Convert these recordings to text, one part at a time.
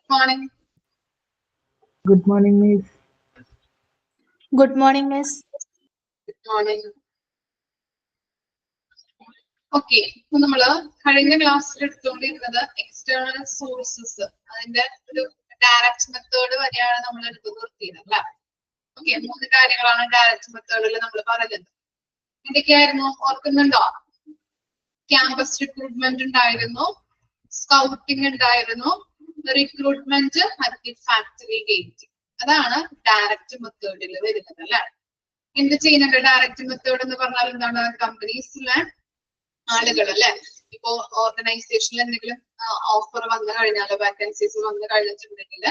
Morning. Good morning, Miss. Good morning, Miss. Good morning. Okay, അപ്പൊ നമ്മള് കഴിഞ്ഞ ക്ലാസ്സിൽ എടുത്തുകൊണ്ടിരുന്നത് എക്സ്റ്റേണൽ സോഴ്സസ്, അതിന്റെ ഒരു ഡയറക്റ്റ് മെത്തേഡ് വരെയാണ് നമ്മൾ എടുത്തു നിർത്തിയത് അല്ലെ. ഓക്കെ, 3 കാര്യങ്ങളാണ് ഡയറക്റ്റ് മെത്തേഡിൽ നമ്മൾ പറഞ്ഞത്. എന്തൊക്കെയായിരുന്നു ഓർക്കുന്നുണ്ടോ? ക്യാമ്പസ് റിക്രൂട്ട്മെന്റ് ഉണ്ടായിരുന്നു, സ്കൗട്ടിംഗ് ഉണ്ടായിരുന്നു, റിക്രൂട്ട്മെന്റ് അറ്റ് ഫാക്ടറി ഗേറ്റ്. അതാണ് ഡയറക്റ്റ് മെത്തേഡിൽ വരുന്നത് അല്ലെ. എന്ത് ചെയ്യുന്നുണ്ട് ഡയറക്റ്റ് മെത്തേഡ് എന്ന് പറഞ്ഞാൽ എന്താണ്? കമ്പനീസിലെ ആളുകൾ അല്ലെ, ഇപ്പോ ഓർഗനൈസേഷനിൽ എന്തെങ്കിലും ഓഫർ വന്നു കഴിഞ്ഞാൽ, വാക്കൻസീസ് വന്നു കഴിഞ്ഞിട്ടുണ്ടെങ്കിൽ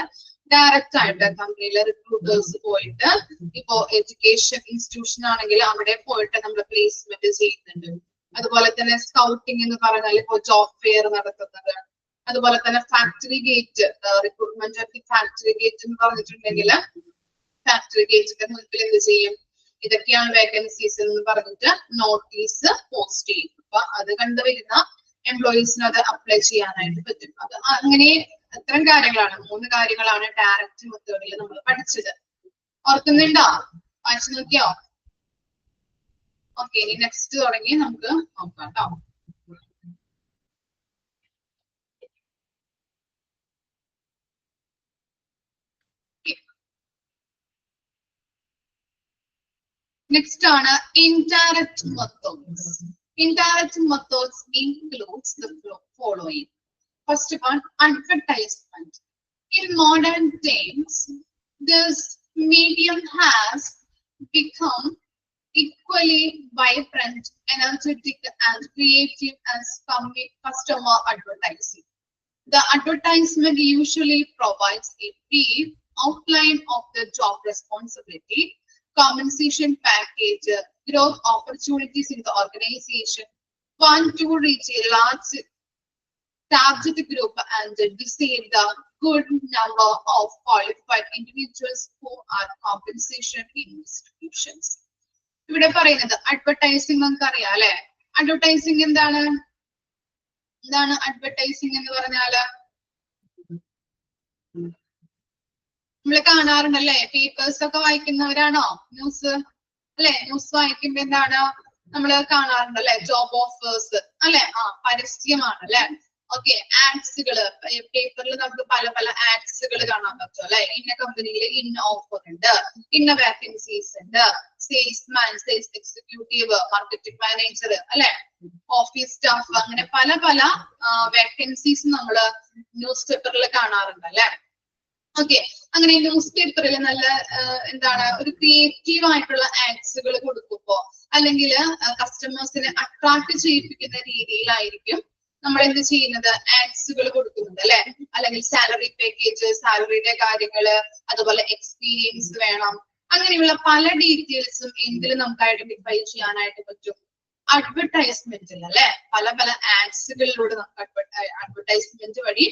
ഡയറക്റ്റ് ആയിട്ട് കമ്പനിയിലെ റിക്രൂട്ടേഴ്സ് പോയിട്ട്, ഇപ്പോ എഡ്യൂക്കേഷൻ ഇൻസ്റ്റിറ്റ്യൂഷൻ ആണെങ്കിൽ അവിടെ പോയിട്ട് നമ്മൾ പ്ലേസ്മെന്റ് ചെയ്യുന്നുണ്ട്. അതുപോലെ തന്നെ സ്കൗട്ടിംഗ് എന്ന് പറഞ്ഞാൽ ഇപ്പോ ജോബ് ഫെയർ നടത്തുന്നത്. അതുപോലെ തന്നെ factory gate, recruitment at factory gate എന്ന് പറഞ്ഞിട്ടുണ്ടെങ്കിൽ ഫാക്ടറി ഗേറ്റിന്റെ മുൻപിൽ എന്ത് ചെയ്യും? ഇതൊക്കെയാണ് വേക്കൻസീസ് എന്ന് പറഞ്ഞിട്ട് നോട്ടീസ് പോസ്റ്റ് ചെയ്യും. അപ്പൊ അത് കണ്ടുവരുന്ന എംപ്ലോയീസിന് അത് അപ്ലൈ ചെയ്യാനായിട്ട് പറ്റും. അത് അങ്ങനെ ഇത്തരം കാര്യങ്ങളാണ്, 3 കാര്യങ്ങളാണ് ഡയറക്റ്റ് മെത്തേഡിൽ നമ്മൾ പഠിച്ചത്. ഓർക്കുന്നുണ്ടോ? വായിച്ചു നോക്കിയോ? ഓക്കെ, ഇനി നെക്സ്റ്റ് തുടങ്ങി നമുക്ക് നോക്കാം കേട്ടോ. Next ആണ് indirect methods. Indirect methods includes the following. First one, advertisement. In modern times, this medium has become equally vibrant, energetic, and creative as customer advertising. The advertisement usually provides a brief outline of the job responsibility, compensation package, growth opportunities in the organization, want to reach a large target group and decide the good number of qualified individuals who are compensation institutions. ഇവിടെ പറയുന്നത് advertising നമുക്ക് അറിയാം അല്ലെ. Advertising എന്താണ് advertising എന്ന് പറഞ്ഞാല്? നമ്മള് കാണാറുണ്ടല്ലേ, papers ഒക്കെ വായിക്കുന്നവരാണോ? ന്യൂസ് അല്ലെ, ന്യൂസ് വായിക്കുമ്പോ എന്താണ് നമ്മള് കാണാറുണ്ടല്ലേ? ജോബ് ഓഫേഴ്സ് അല്ലെ, പരസ്യമാണ് അല്ലെ. ഓക്കെ, ആഡ്സുകള് പേപ്പറിൽ നമുക്ക് പല പല ആഡ്സുകൾ കാണാൻ പറ്റും അല്ലെ. ഇന്ന കമ്പനിയിൽ ഇന്ന ഓഫർ ഉണ്ട്, ഇന്ന വാക്കൻസീസ് ഉണ്ട്, salesman, sales executive, marketing manager അല്ലെ, ഓഫീസ് സ്റ്റാഫ്, അങ്ങനെ പല പല വാക്കൻസീസ് നമ്മള് ന്യൂസ് പേപ്പറിൽ കാണാറുണ്ട് അല്ലെ. ഓക്കെ, അങ്ങനെ ന്യൂസ് പേപ്പറിൽ നല്ല എന്താണ് ഒരു ക്രിയേറ്റീവ് ആയിട്ടുള്ള ആഡ്സുകൾ കൊടുക്കുമ്പോ, അല്ലെങ്കിൽ കസ്റ്റമേഴ്സിനെ അട്രാക്ട് ചെയ്യിപ്പിക്കുന്ന രീതിയിലായിരിക്കും നമ്മൾ എന്ത് ചെയ്യുന്നത്? ആഡ്സുകൾ കൊടുക്കുന്നുണ്ട് അല്ലെ. അല്ലെങ്കിൽ സാലറി പാക്കേജ്, സാലറിയുടെ കാര്യങ്ങള്, അതുപോലെ എക്സ്പീരിയൻസ് വേണം, അങ്ങനെയുള്ള പല ഡീറ്റെയിൽസും എന്തിൽ നമുക്ക് ഐഡന്റിഫൈ ചെയ്യാനായിട്ട് പറ്റും? അഡ്വർടൈസ്മെന്റിൽ അല്ലെ. പല പല ആഡ്സുകളിലൂടെ നമുക്ക് അഡ്വർടൈസ്മെന്റ് വഴി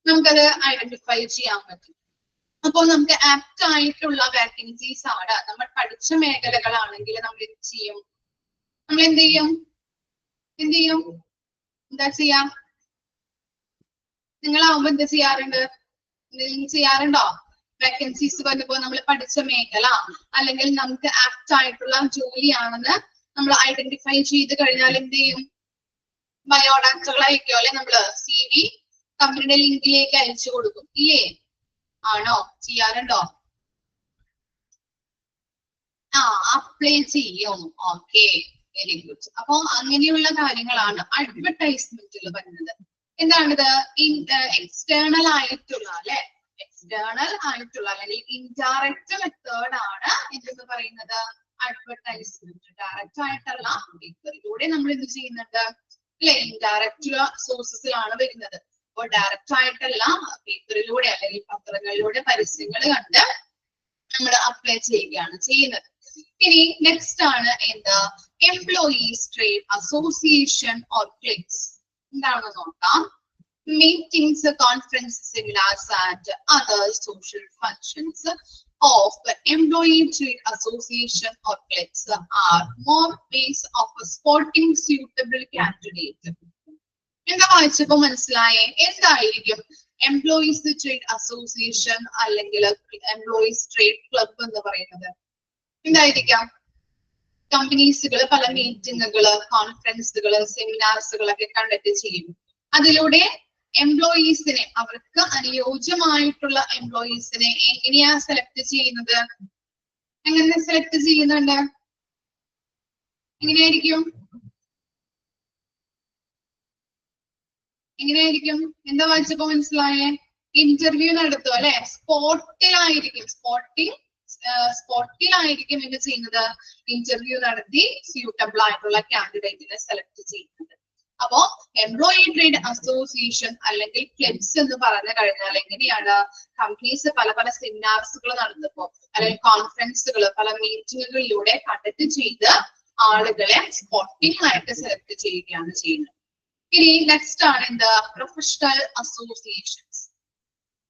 നമുക്കത് ഐഡന്റിഫൈ ചെയ്യാൻ പറ്റും. അപ്പോൾ നമുക്ക് ആപ്റ്റ് ആയിട്ടുള്ള വാക്കൻസീസ് ആണ്, നമ്മൾ പഠിച്ച മേഖലകളാണെങ്കിൽ നമ്മൾ എന്ത് ചെയ്യും? എന്താ ചെയ്യാം? നിങ്ങളാവുമ്പോ എന്താ ചെയ്യാറുണ്ട്? എന്തെങ്കിലും ചെയ്യാറുണ്ടോ? വാക്കൻസീസ് വരുമ്പോ നമ്മൾ പഠിച്ച മേഖല അല്ലെങ്കിൽ നമുക്ക് ആപ്റ്റ് ആയിട്ടുള്ള ജോലിയാണെന്ന് നമ്മൾ ഐഡന്റിഫൈ ചെയ്ത് കഴിഞ്ഞാൽ എന്ത് ചെയ്യും? ബയോഡാറ്റകൾ അയക്കോ അല്ലെ, നമ്മള് CV കമ്പനിയുടെ ലിങ്കിലേക്ക് അയച്ചു കൊടുക്കും ഇല്ലേ? ആണോ? ചെയ്യാറുണ്ടോ? അപ്ലൈ ചെയ്യും. Okay, very good. അപ്പൊ അങ്ങനെയുള്ള കാര്യങ്ങളാണ് അഡ്വർടൈസ്മെന്റിൽ വരുന്നത്. എന്താണിത്? എക്സ്റ്റേണൽ ആയിട്ടുള്ള അല്ലെ, എക്സ്റ്റേണൽ ആയിട്ടുള്ള അല്ലെങ്കിൽ ഇൻഡയറക്റ്റ് മെത്തേഡ് ആണ് എന്തെന്ന് പറയുന്നത്? അഡ്വർടൈസ്മെന്റ്. ഡയറക്റ്റ് ആയിട്ടുള്ള പേപ്പറിലൂടെ നമ്മൾ എന്ത് ചെയ്യുന്നുണ്ട് അല്ലെ, ഇൻഡയറക്റ്റ് സോഴ്സസിലാണ് വരുന്നത്. അപ്പോൾ ഡയറക്റ്റ് ആയിട്ടല്ല, പേപ്പറിലൂടെ അല്ലെങ്കിൽ പത്രങ്ങളിലൂടെ പരസ്യങ്ങൾ കണ്ട് നമ്മൾ അപ്ലൈ ചെയ്യുകയാണ് ചെയ്യുന്നത്. ഇനി നെക്സ്റ്റ് ആണ് എന്താ? Employees trade association or clicks. എന്താണെന്ന് നോക്കാം. Meetings, conference, seminars and other social functions of the employee trade association or cliques are more ways of spotting suitable candidate. എന്താ വായിച്ചപ്പോ മനസ്സിലായേ? എന്തായിരിക്കും എംപ്ലോയീസ് ട്രേഡ് അസോസിയേഷൻ അല്ലെങ്കിൽ എംപ്ലോയീസ് ട്രേഡ് ക്ലബ് എന്ന് പറയുന്നത്? എന്തായിരിക്കാം? കമ്പനീസുകൾ പല മീറ്റിങ്ങുകള്, കോൺഫറൻസുകള്, സെമിനാർസുകളൊക്കെ conduct ചെയ്യും. അതിലൂടെ എംപ്ലോയീസിനെ, അവർക്ക് അനുയോജ്യമായിട്ടുള്ള എംപ്ലോയീസിനെ എങ്ങനെയാ സെലക്ട് ചെയ്യുന്നത്? എങ്ങനെ സെലക്ട് ചെയ്യുന്നുണ്ട്? എങ്ങനെയായിരിക്കും? എങ്ങനെയായിരിക്കും? എന്താ വായിച്ചപ്പോ മനസ്സിലായേ? ഇന്റർവ്യൂ നടത്തും അല്ലെ? സ്പോട്ടിലായിരിക്കും എന്ത് ചെയ്യുന്നത്? ഇന്റർവ്യൂ നടത്തി സ്യൂട്ടബിൾ ആയിട്ടുള്ള കാൻഡിഡേറ്റിനെ സെലക്ട് ചെയ്യുന്നത്. അപ്പോ എംപ്ലോയി ട്രേഡ് അസോസിയേഷൻ അല്ലെങ്കിൽ ക്ലബ്സ് എന്ന് പറഞ്ഞു കഴിഞ്ഞാൽ എങ്ങനെയാണ്? കമ്പനീസ് പല പല സെമിനാർസുകൾ നടത്തുമ്പോൾ അല്ലെങ്കിൽ കോൺഫറൻസുകൾ, പല മീറ്റിങ്ങുകളിലൂടെ കണ്ടക്ട് ചെയ്ത് ആളുകളെ സ്പോട്ടിംഗ് ആയിട്ട് സെലക്ട് ചെയ്യുകയാണ് ചെയ്യുന്നത്. ഇനി നെക്സ്റ്റ് ആണ് എന്ത്? Professional associations.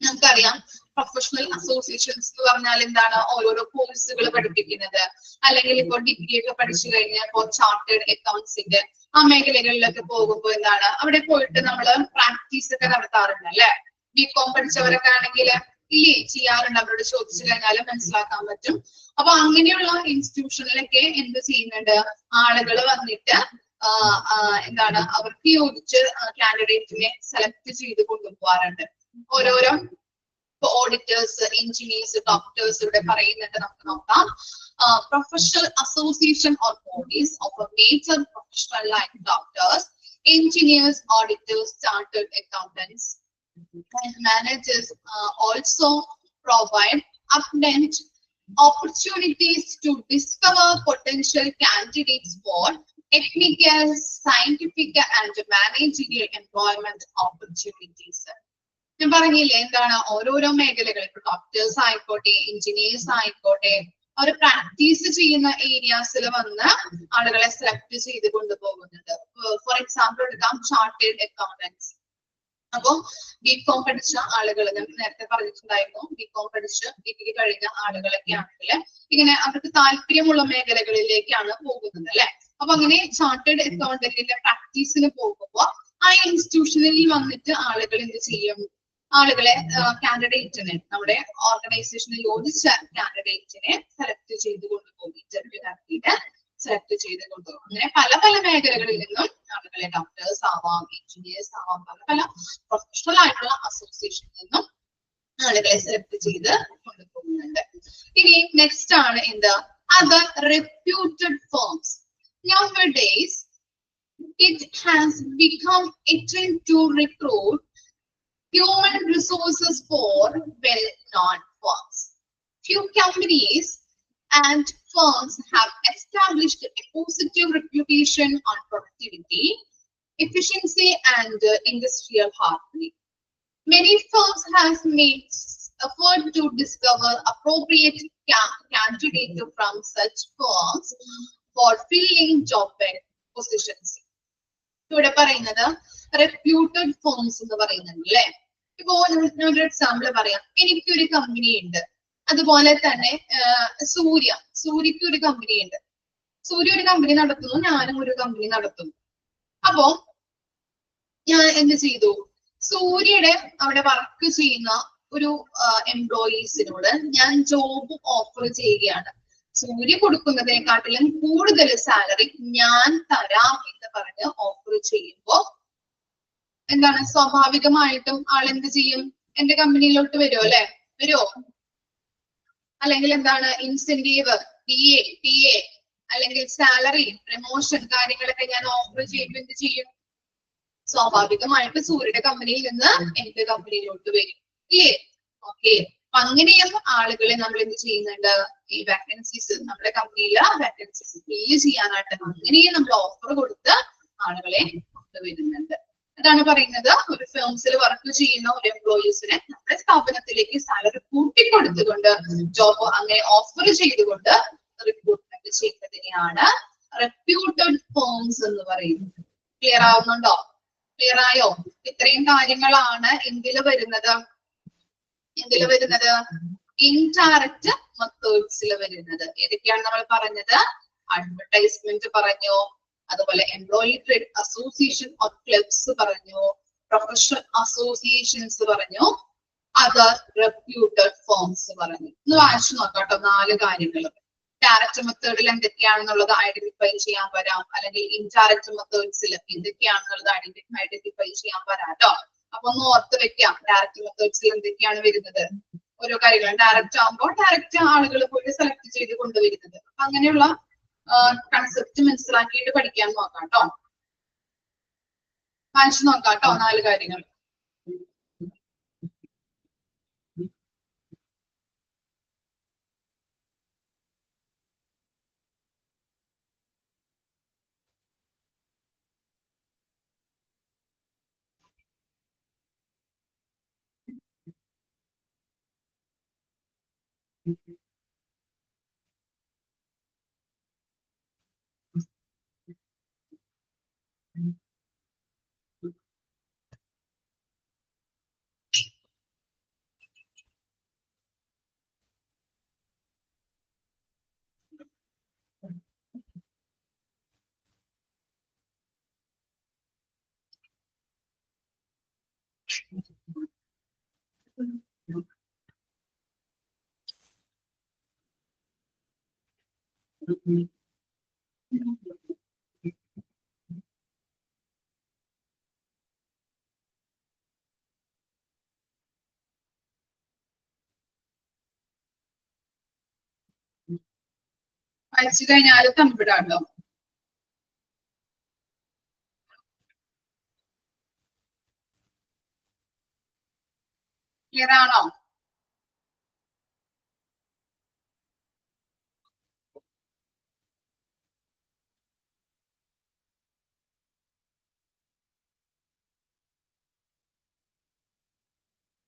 നമുക്കറിയാം പ്രൊഫഷണൽ അസോസിയേഷൻസ് എന്ന് പറഞ്ഞാൽ എന്താണ്? ഓരോരോ കോഴ്സുകൾ പഠിപ്പിക്കുന്നത്, അല്ലെങ്കിൽ ഇപ്പോൾ ഡിഗ്രി ഒക്കെ പഠിച്ചു കഴിഞ്ഞാൽ ഇപ്പോൾ ചാർട്ടേഡ് അക്കൗണ്ട്സിന്റെ ആ മേഖലകളിലൊക്കെ പോകുമ്പോൾ എന്താണ്? അവിടെ പോയിട്ട് നമ്മൾ പ്രാക്ടീസ് ഒക്കെ നടത്താറുണ്ട് അല്ലെ? ബികോം പഠിച്ചവരൊക്കെ ആണെങ്കിൽ ഇല്ലേ ചെയ്യാറുണ്ട്, അവരോട് ചോദിച്ചു കഴിഞ്ഞാൽ മനസ്സിലാക്കാൻ പറ്റും. അപ്പൊ അങ്ങനെയുള്ള ഇൻസ്റ്റിറ്റ്യൂഷനിലൊക്കെ എന്ത് ചെയ്യുന്നുണ്ട്? ആളുകൾ വന്നിട്ട് എന്താണ് അവർക്ക് യോജിച്ച് കാൻഡിഡേറ്റിനെ സെലക്ട് ചെയ്ത് കൊണ്ടുപോകാറുണ്ട്. ഓരോരോ ഓഡിറ്റേഴ്സ്, എഞ്ചിനീയേഴ്സ്, ഡോക്ടേഴ്സ് ഇവിടെ പറയുന്നുണ്ട്, നമുക്ക് നോക്കാം. Professional association or bodies of A major professional like doctors, engineers, auditors, chartered accountants, and managers also provide abundant opportunities to discover potential candidates for technical, scientific, and managerial employment opportunities. ഞാൻ പറഞ്ഞില്ലേ എന്താണ്? ഓരോരോ മേഖലകൾ, ഇപ്പൊ doctors ആയിക്കോട്ടെ, engineers ആയിക്കോട്ടെ, അവർ practice ചെയ്യുന്ന ഏരിയാസിൽ വന്ന് ആളുകളെ സെലക്ട് ചെയ്ത് കൊണ്ടുപോകുന്നുണ്ട്. ഫോർ എക്സാമ്പിൾ എടുക്കാം, ചാർട്ടേഡ് അക്കൗണ്ടൻസ്. അപ്പൊ ബികോം പഠിച്ച ആളുകൾ, ഞാൻ നേരത്തെ പറഞ്ഞിട്ടുണ്ടായിരുന്നു, ബികോം പഠിച്ച് ഡിഗ്രി കഴിഞ്ഞ ആളുകളൊക്കെ ആണെങ്കിൽ ഇങ്ങനെ അവർക്ക് താല്പര്യമുള്ള മേഖലകളിലേക്കാണ് പോകുന്നത് അല്ലെ? അപ്പൊ അങ്ങനെ ചാർട്ടേഡ് അക്കൗണ്ടന്റിന്റെ പ്രാക്ടീസിന് പോകുമ്പോൾ ആ ഇൻസ്റ്റിറ്റ്യൂഷനിൽ വന്നിട്ട് ആളുകൾ എന്ത് ചെയ്യും? ആളുകളെ, കാൻഡിഡേറ്റിനെ, നമ്മുടെ ഓർഗനൈസേഷനിൽ യോജിച്ച കാൻഡിഡേറ്റിനെ സെലക്ട് ചെയ്ത് കൊണ്ടുപോകും. ഇന്റർവ്യൂ നടത്തിയിട്ട് സെലക്ട് ചെയ്ത് കൊണ്ടുപോകും. അങ്ങനെ പല പല മേഖലകളിൽ നിന്നും ആളുകളെ, ഡോക്ടേഴ്സ് ആവാം, എഞ്ചിനീയേഴ്സ് ആവാം, പല പല പ്രൊഫഷണൽ ആയിട്ടുള്ള അസോസിയേഷനിൽ നിന്നും ആളുകളെ സെലക്ട് ചെയ്ത് കൊണ്ടുപോകുന്നുണ്ട്. ഇനി നെക്സ്റ്റ് ആണ് എന്ത്? Other reputed firms. Nowadays, it has become a trend to recruit human resources for well-known firms. Few companies and firms have established a positive reputation on productivity, efficiency, and industrial harmony. Many firms have made effort to discover appropriate candidates from such firms for filling job positions. ഇവിടെ പറയുന്നത് reputed firms എന്ന് പറയുന്നുണ്ട് അല്ലെ? ഇപ്പോ ഒരു example പറയാം. എനിക്കൊരു company ഉണ്ട്, അതുപോലെ തന്നെ സൂര്യക്ക് ഒരു കമ്പനി ഉണ്ട്. സൂര്യ ഒരു കമ്പനി നടത്തുന്നു, ഞാനും ഒരു കമ്പനി നടത്തുന്നു. അപ്പോ ഞാൻ എന്ത് ചെയ്തു? സൂര്യയുടെ അവിടെ വർക്ക് ചെയ്യുന്ന ഒരു എംപ്ലോയീസിനോട് ഞാൻ ജോബ് ഓഫർ ചെയ്യുകയാണ്. സൂര്യ കൊടുക്കുന്നതിനെക്കാട്ടിലും കൂടുതൽ സാലറി ഞാൻ തരാം എന്ന് പറഞ്ഞ് ഓഫർ ചെയ്യുമ്പോ എന്താണ്? സ്വാഭാവികമായിട്ടും ആളെന്ത് ചെയ്യും? എന്റെ കമ്പനിയിലോട്ട് വരുമോ അല്ലെ? വരുമോ? അല്ലെങ്കിൽ എന്താണ് ഇൻസെന്റീവ്, PA അല്ലെങ്കിൽ സാലറി, പ്രമോഷൻ കാര്യങ്ങളൊക്കെ ഞാൻ ഓഫർ ചെയ്യുമ്പോൾ എന്ത് ചെയ്യും? സ്വാഭാവികമായിട്ട് സൂര്യയുടെ കമ്പനിയിൽ നിന്ന് എന്റെ കമ്പനിയിലോട്ട് വരും ഇല്ലേ? ഓക്കെ. അപ്പൊ അങ്ങനെയും ആളുകളെ നമ്മൾ എന്ത് ചെയ്യുന്നുണ്ട്? ഈ വാക്കൻസീസ്, നമ്മുടെ കമ്പനിയിലെ വാക്കൻസീസ് ഫില്ല് ചെയ്യാനായിട്ട് അങ്ങനെയും നമ്മൾ ഓഫർ കൊടുത്ത് ആളുകളെ കൊണ്ടുവരുന്നുണ്ട്. അതാണ് പറയുന്നത്, ഒരു ഫേംസിൽ വർക്ക് ചെയ്യുന്ന ഒരു എംപ്ലോയീസിനെ നമ്മുടെ സ്ഥാപനത്തിലേക്ക് സാലറി കൂട്ടിക്കൊടുത്തുകൊണ്ട് ജോബ് അങ്ങനെ ഓഫർ ചെയ്തുകൊണ്ട് റിക്രൂട്ട്മെന്റ് ചെയ്യുന്നതിനെയാണ് റെപ്യൂട്ടഡ് ഫേംസ് എന്ന് പറയുന്നത്. ക്ലിയർ ആവുന്നുണ്ടോ? ക്ലിയർ ആയോ? ഇത്രയും കാര്യങ്ങളാണ് എന്തില് വരുന്നത്? ഇൻഡയറക്റ്റ് മെത്തേഡ്സിൽ വരുന്നത്. ഏതൊക്കെയാണ് നമ്മൾ പറഞ്ഞത്? അഡ്വർടൈസ്മെന്റ് പറഞ്ഞു, അതുപോലെ employee trade association or clubs പറഞ്ഞു, പ്രൊഫഷണൽ അസോസിയേഷൻസ് പറഞ്ഞു, അതർ റെപ്യൂട്ടഡ് ഫേംസ് പറഞ്ഞു. ഒന്ന് വായിച്ചു നോക്കാം കേട്ടോ 4 കാര്യങ്ങൾ. ഡയറക്റ്റ് മെത്തേഡിൽ എന്തൊക്കെയാണെന്നുള്ളത് ഐഡന്റിഫൈ ചെയ്യാൻ വരാം, അല്ലെങ്കിൽ ഇൻഡയറക്റ്റ് മെത്തേഡ്സിൽ എന്തൊക്കെയാണെന്നുള്ളത് ഐഡന്റിഫൈ ചെയ്യാൻ വരാം കേട്ടോ. അപ്പൊ ഒന്ന് ഓർത്ത് വെക്കാം, ഡയറക്റ്റ് മെത്തേഡ്സിൽ എന്തൊക്കെയാണ് വരുന്നത്. ഓരോ കാര്യങ്ങളും ഡയറക്റ്റ് ആകുമ്പോൾ ഡയറക്റ്റ് ആളുകൾ പോയിട്ട് സെലക്ട് ചെയ്ത് കൊണ്ടുവരുന്നത്. അപ്പൊ അങ്ങനെയുള്ള കൺസെപ്റ്റ് മനസ്സിലാക്കിയിട്ട് പഠിക്കാൻ നോക്കാം കേട്ടോ. വായിച്ചു നോക്കാം കേട്ടോ 4 കാര്യങ്ങൾ. വായിച്ചു കഴിഞ്ഞാൽ തമ്പിടാട്ടോ. ക്ലിയർ ആണോ?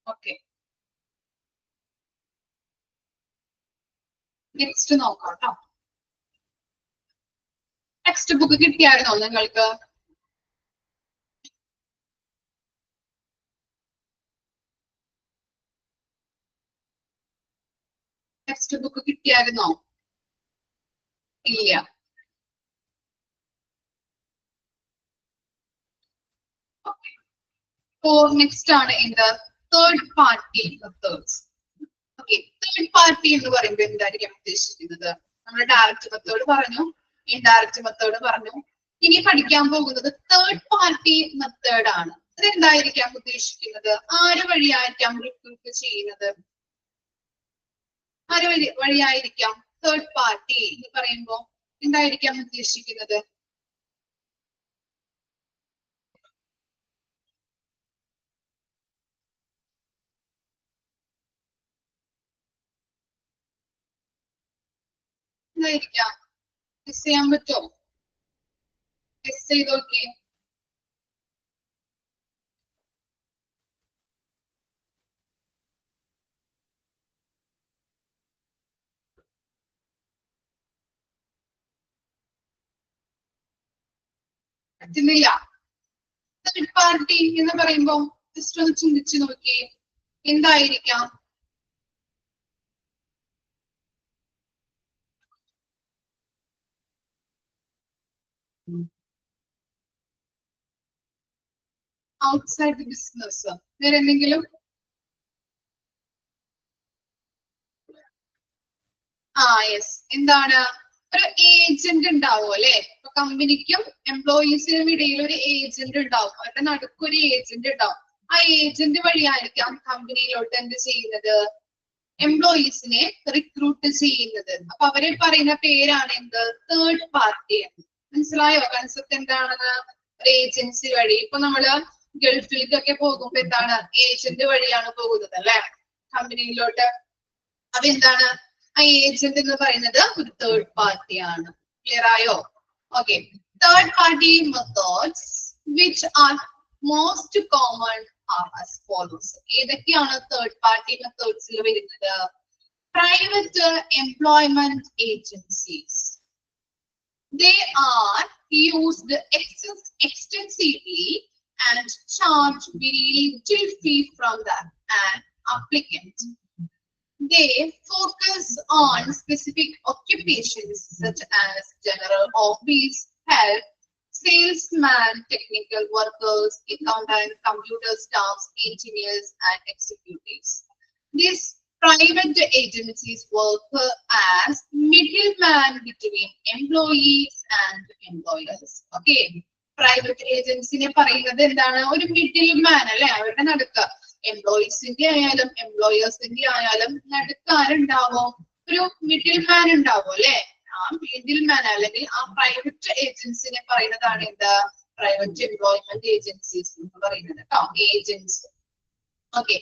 ഓക്കെ, നെക്സ്റ്റ് നോക്കാം കേട്ടോ. ടെക്സ്റ്റ് ബുക്ക് കിട്ടിയായിരുന്നോ നിങ്ങൾക്ക്? ടെക്സ്റ്റ് ബുക്ക് കിട്ടിയായിരുന്നോ? ഇല്ല. ഓക്കെ, അപ്പോ നെക്സ്റ്റ് ആണ് എന്ത്? Third party methods. Okay, third party എന്ന് പറയുമ്പോൾ എന്തായിരിക്കും ഉദ്ദേശിക്കുന്നത്? നമ്മൾ ഡയറക്റ്റ് മെത്തേഡ് പറഞ്ഞു, ഇൻഡയറക്റ്റ് മെത്തേഡ് പറഞ്ഞു. ഇനി പഠിക്കാൻ പോകുന്നത് തേർഡ് പാർട്ടി മെത്തേഡ് ആണ്. അതെന്തായിരിക്കാം ഉദ്ദേശിക്കുന്നത്? ആര് വഴിയായിരിക്കാം റിക്രൂട്ട് ചെയ്യുന്നത്? ആര് വഴിയായിരിക്കാം തേർഡ് പാർട്ടി എന്ന് പറയുമ്പോൾ എന്തായിരിക്കാം ഉദ്ദേശിക്കുന്നത്? എന്തായിരിക്കാം? ഗസ് ചെയ്യാൻ പറ്റുമോ? ഗസ് ചെയ്ത് നോക്കിയേ. പറ്റുന്നില്ല. തേർഡ് പാർട്ടി എന്ന് പറയുമ്പോൾ ജസ്റ്റ് ഒന്ന് ചിന്തിച്ചു നോക്കിയേ, എന്തായിരിക്കാം? Outside the business. വേറെ എന്തെങ്കിലും? യെസ്. എന്താണ്? ഒരു ഏജന്റ് ഉണ്ടാവും അല്ലെ? ഇപ്പൊ കമ്പനിക്കും എംപ്ലോയീസിനും ഇടയിൽ ഒരു ഏജന്റ് ഉണ്ടാവും, അവരുടെ നടുക്കൊരു ഏജന്റ് ഉണ്ടാവും. ആ ഏജന്റ് വഴിയായിരിക്കാം കമ്പനിയിലോട്ട് എന്ത് ചെയ്യുന്നത്? എംപ്ലോയീസിനെ റിക്രൂട്ട് ചെയ്യുന്നത്. അപ്പൊ അവരെ പറയുന്ന പേരാണ് എന്ത്? Third party. മനസ്സിലായോ കൺസെപ്റ്റ് എന്താണെന്ന്? ഒരു ഏജൻസി വഴി. ഇപ്പൊ നമ്മള് ഗൾഫിലേക്കൊക്കെ പോകുമ്പോ എന്താണ്? ഏജന്റ് വഴിയാണ് പോകുന്നത് അല്ലെ കമ്പനിയിലോട്ട്. അപ്പൊ എന്താണ്? ആ ഏജന്റ് എന്ന് പറയുന്നത് ഒരു തേർഡ് പാർട്ടി ആണ്. ക്ലിയർ ആയോ? Okay, third party methods which are most common are as follows. ഏതൊക്കെയാണ് തേർഡ് പാർട്ടി മെത്തേഡ്സിൽ വരുന്നത്? Private employment agencies. They are used extensively and charge very little fee from an applicant. They focus on specific occupations such as general office, health, salesman, technical workers, accountant, computer staffs, engineers, and executives. These private agencies work as middleman between employees and employers. Okay. Private ഏജൻസിനെ പറയുന്നത് എന്താണ്? ഒരു middle man അല്ലെ, അവരുടെ നടുക്ക് എംപ്ലോയീസിന്റെ ആയാലും എംപ്ലോയേഴ്സിന്റെ ആയാലും നടുക്ക് ആരുണ്ടാവും? ഒരു മിഡിൽ മാൻ ഉണ്ടാവും അല്ലെ. ആ മിഡിൽ മാൻ അല്ലെങ്കിൽ ആ പ്രൈവറ്റ് ഏജൻസിനെ പറയുന്നതാണ് എന്ത്? പ്രൈവറ്റ് എംപ്ലോയ്മെന്റ് ഏജൻസീസ് എന്ന് പറയുന്നത് കേട്ടോ, ഏജൻസ്. ഓക്കെ.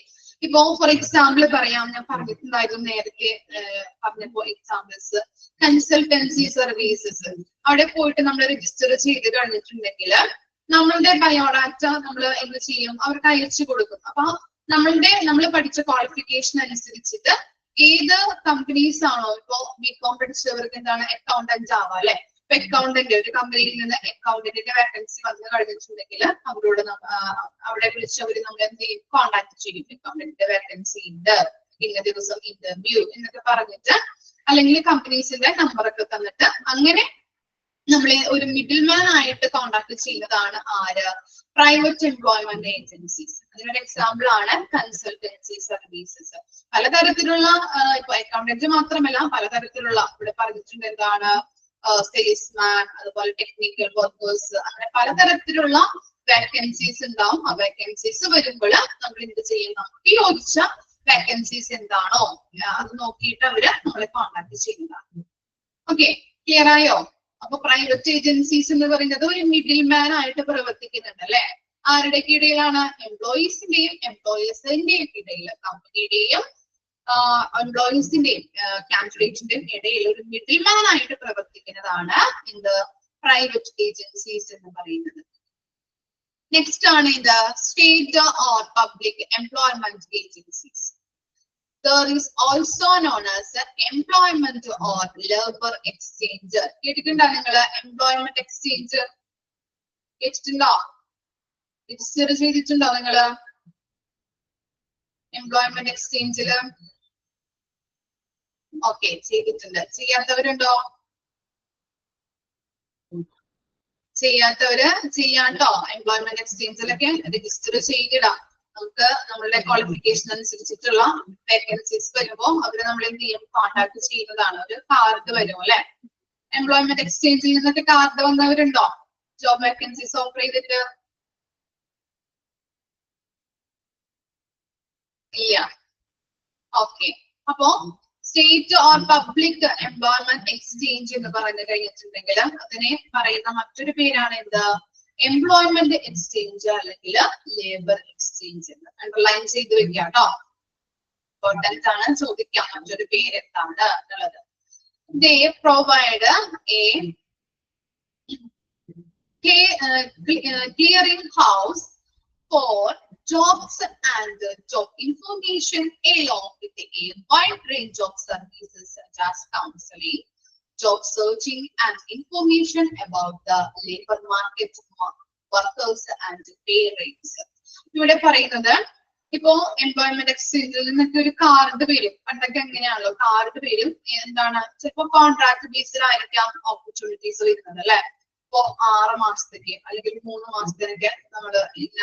ഇപ്പോ ഫോർ എക്സാമ്പിൾ പറയാം, ഞാൻ പറഞ്ഞിട്ടുണ്ടായിരുന്നു നേരത്തെ പറഞ്ഞപ്പോ എക്സാമ്പിൾസ്. കൺസൾട്ടൻസി സർവീസസ്, അവിടെ പോയിട്ട് നമ്മൾ രജിസ്റ്റർ ചെയ്ത് കഴിഞ്ഞിട്ടുണ്ടെങ്കിൽ നമ്മളുടെ ബയോഡാറ്റ നമ്മൾ എന്ത് ചെയ്യും? അവർക്ക് അയച്ചു കൊടുക്കും. അപ്പൊ നമ്മൾ പഠിച്ച ക്വാളിഫിക്കേഷൻ അനുസരിച്ചിട്ട് ഏത് കമ്പനീസ് ആണോ, ഇപ്പോ ബികോം പഠിച്ചവർക്ക് എന്താണ് അക്കൗണ്ടന്റ് ആവാം അല്ലെ. ഇപ്പൊ അക്കൗണ്ടന്റ്, ഒരു കമ്പനിയിൽ നിന്ന് അക്കൗണ്ടന്റിന്റെ വേക്കൻസി വന്നു കഴിഞ്ഞിട്ടുണ്ടെങ്കിൽ അവരോട് അവിടെ വിളിച്ചവര് നമ്മൾ എന്ത് ചെയ്യും? കോണ്ടാക്ട് ചെയ്യും. അക്കൗണ്ടന്റിന്റെ വേക്കൻസി ഉണ്ട്, ഇന്ന ദിവസം ഇന്റർവ്യൂ എന്നൊക്കെ പറഞ്ഞിട്ട്, അല്ലെങ്കിൽ കമ്പനീസിന്റെ നമ്പറൊക്കെ തന്നിട്ട് അങ്ങനെ നമ്മളെ ഒരു മിഡിൽ മാൻ ആയിട്ട് കോണ്ടാക്ട് ചെയ്യുന്നതാണ് ആര്? Private employment agencies. അതിനൊരു എക്സാമ്പിൾ ആണ് കൺസൾട്ടൻസി സർവീസസ്. പലതരത്തിലുള്ള, ഇപ്പൊ അക്കൗണ്ടന്റ് മാത്രമല്ല, പലതരത്തിലുള്ള ഇവിടെ പറഞ്ഞിട്ടുണ്ട് എന്താണ്? സെയിൽസ്മാൻ, അതുപോലെ ടെക്നിക്കൽ വർക്കേഴ്സ്, അങ്ങനെ പലതരത്തിലുള്ള വേക്കൻസീസ് ഉണ്ടാവും. ആ വേക്കൻസീസ് വരുമ്പോൾ നമ്മൾ എന്ത് ചെയ്യും? നമുക്ക് യോജിച്ച വേക്കൻസീസ് എന്താണോ അത് നോക്കിയിട്ട് അവര് നമ്മളെ കോണ്ടാക്ട് ചെയ്യുന്നതാണ്. ഓക്കെ, ക്ലിയർ ആയോ? അപ്പൊ പ്രൈവറ്റ് ഏജൻസീസ് എന്ന് പറയുന്നത് ഒരു മിഡിൽ മാൻ ആയിട്ട് പ്രവർത്തിക്കുന്നുണ്ട് അല്ലെ. ആരുടെയൊക്കെ ഇടയിലാണ്? എംപ്ലോയീസിന്റെയും എംപ്ലോയേഴ്സിന്റെയും ഇടയിൽ, കമ്പനിയുടെയും എംപ്ലോയീസിന്റെയും കാൻഡിഡേറ്റ്സിന്റെയും ഇടയിൽ ഒരു മിഡിൽ മാൻ ആയിട്ട് പ്രവർത്തിക്കുന്നതാണ് എന്ത്? പ്രൈവറ്റ് ഏജൻസീസ് എന്ന് പറയുന്നത്. നെക്സ്റ്റ് ആണ് ഇത് state or public employment agencies. There is also known as employment or labor exchange. കേട്ടിട്ടുണ്ടോ നിങ്ങള്? എംപ്ലോയ്മെന്റ് എക്സ്ചേഞ്ച് കേട്ടിട്ടുണ്ടോ? രജിസ്റ്റർ ചെയ്തിട്ടുണ്ടോ നിങ്ങള് എംപ്ലോയ്മെന്റ് എക്സ്ചേഞ്ചില്? ഓക്കെ, ചെയ്തിട്ടുണ്ട്. ചെയ്യാത്തവരുണ്ടോ? ചെയ്യാത്തവര് ചെയ്യാട്ടോ. എംപ്ലോയ്മെന്റ് എക്സ്ചേഞ്ചിലൊക്കെ രജിസ്റ്റർ ചെയ്തിടാം. നമുക്ക് നമ്മളുടെ ക്വാളിഫിക്കേഷൻ അനുസരിച്ചിട്ടുള്ള വേക്കൻസീസ് വരുമ്പോ അവര് നമ്മൾ എന്ത് ചെയ്യും? കോണ്ടാക്ട് ചെയ്യുന്നതാണ്. ഒരു കാർഡ് വരും അല്ലെ. എംപ്ലോയ്മെന്റ് എക്സ്ചേഞ്ചിൽ നിന്നൊക്കെ കാർഡ് വന്നവരുണ്ടോ? ജോബ് വേക്കൻസീസ് ഓഫർ ചെയ്തിട്ട്? ഇല്ല. ഓക്കെ, അപ്പോ state or public employment exchange എന്ന് പറഞ്ഞു കഴിഞ്ഞിട്ടുണ്ടെങ്കിൽ അതിനെ പറയുന്ന മറ്റൊരു പേരാണ് എന്താ? എംപ്ലോയ്മെന്റ് എക്സ്ചേഞ്ച് അല്ലെങ്കിൽ ലേബർ എക്സ്ചേഞ്ച് എന്ന് അണ്ടർലൈൻ ചെയ്ത് വെക്കുക കേട്ടോ. ഇമ്പോർട്ടൻസ് ആണ്, ചോദിക്കാം മറ്റൊരു പേര് എന്താണ് എന്നുള്ളത്. They provide a clearing house for jobs and job information along with a wide range of services such as counseling, job searching, and information about the labor market, workers, and pay rates. ഇവിടെ പറയുന്നത് ഇപ്പോ employment എക്സ്ചേഞ്ചിൽ നിന്നൊക്കെ ഒരു card വരും. പണ്ടൊക്കെ എങ്ങനെയാണല്ലോ card വരും. എന്താണ്? ചിലപ്പോ കോൺട്രാക്ട് ബേസിലായിരിക്കാം ഓപ്പർച്യൂണിറ്റീസ് വരുന്നത് അല്ലെ. ഇപ്പോ 6 മാസത്തേക്ക് അല്ലെങ്കിൽ 3 മാസത്തിനൊക്കെ നമ്മള് ഇന്ന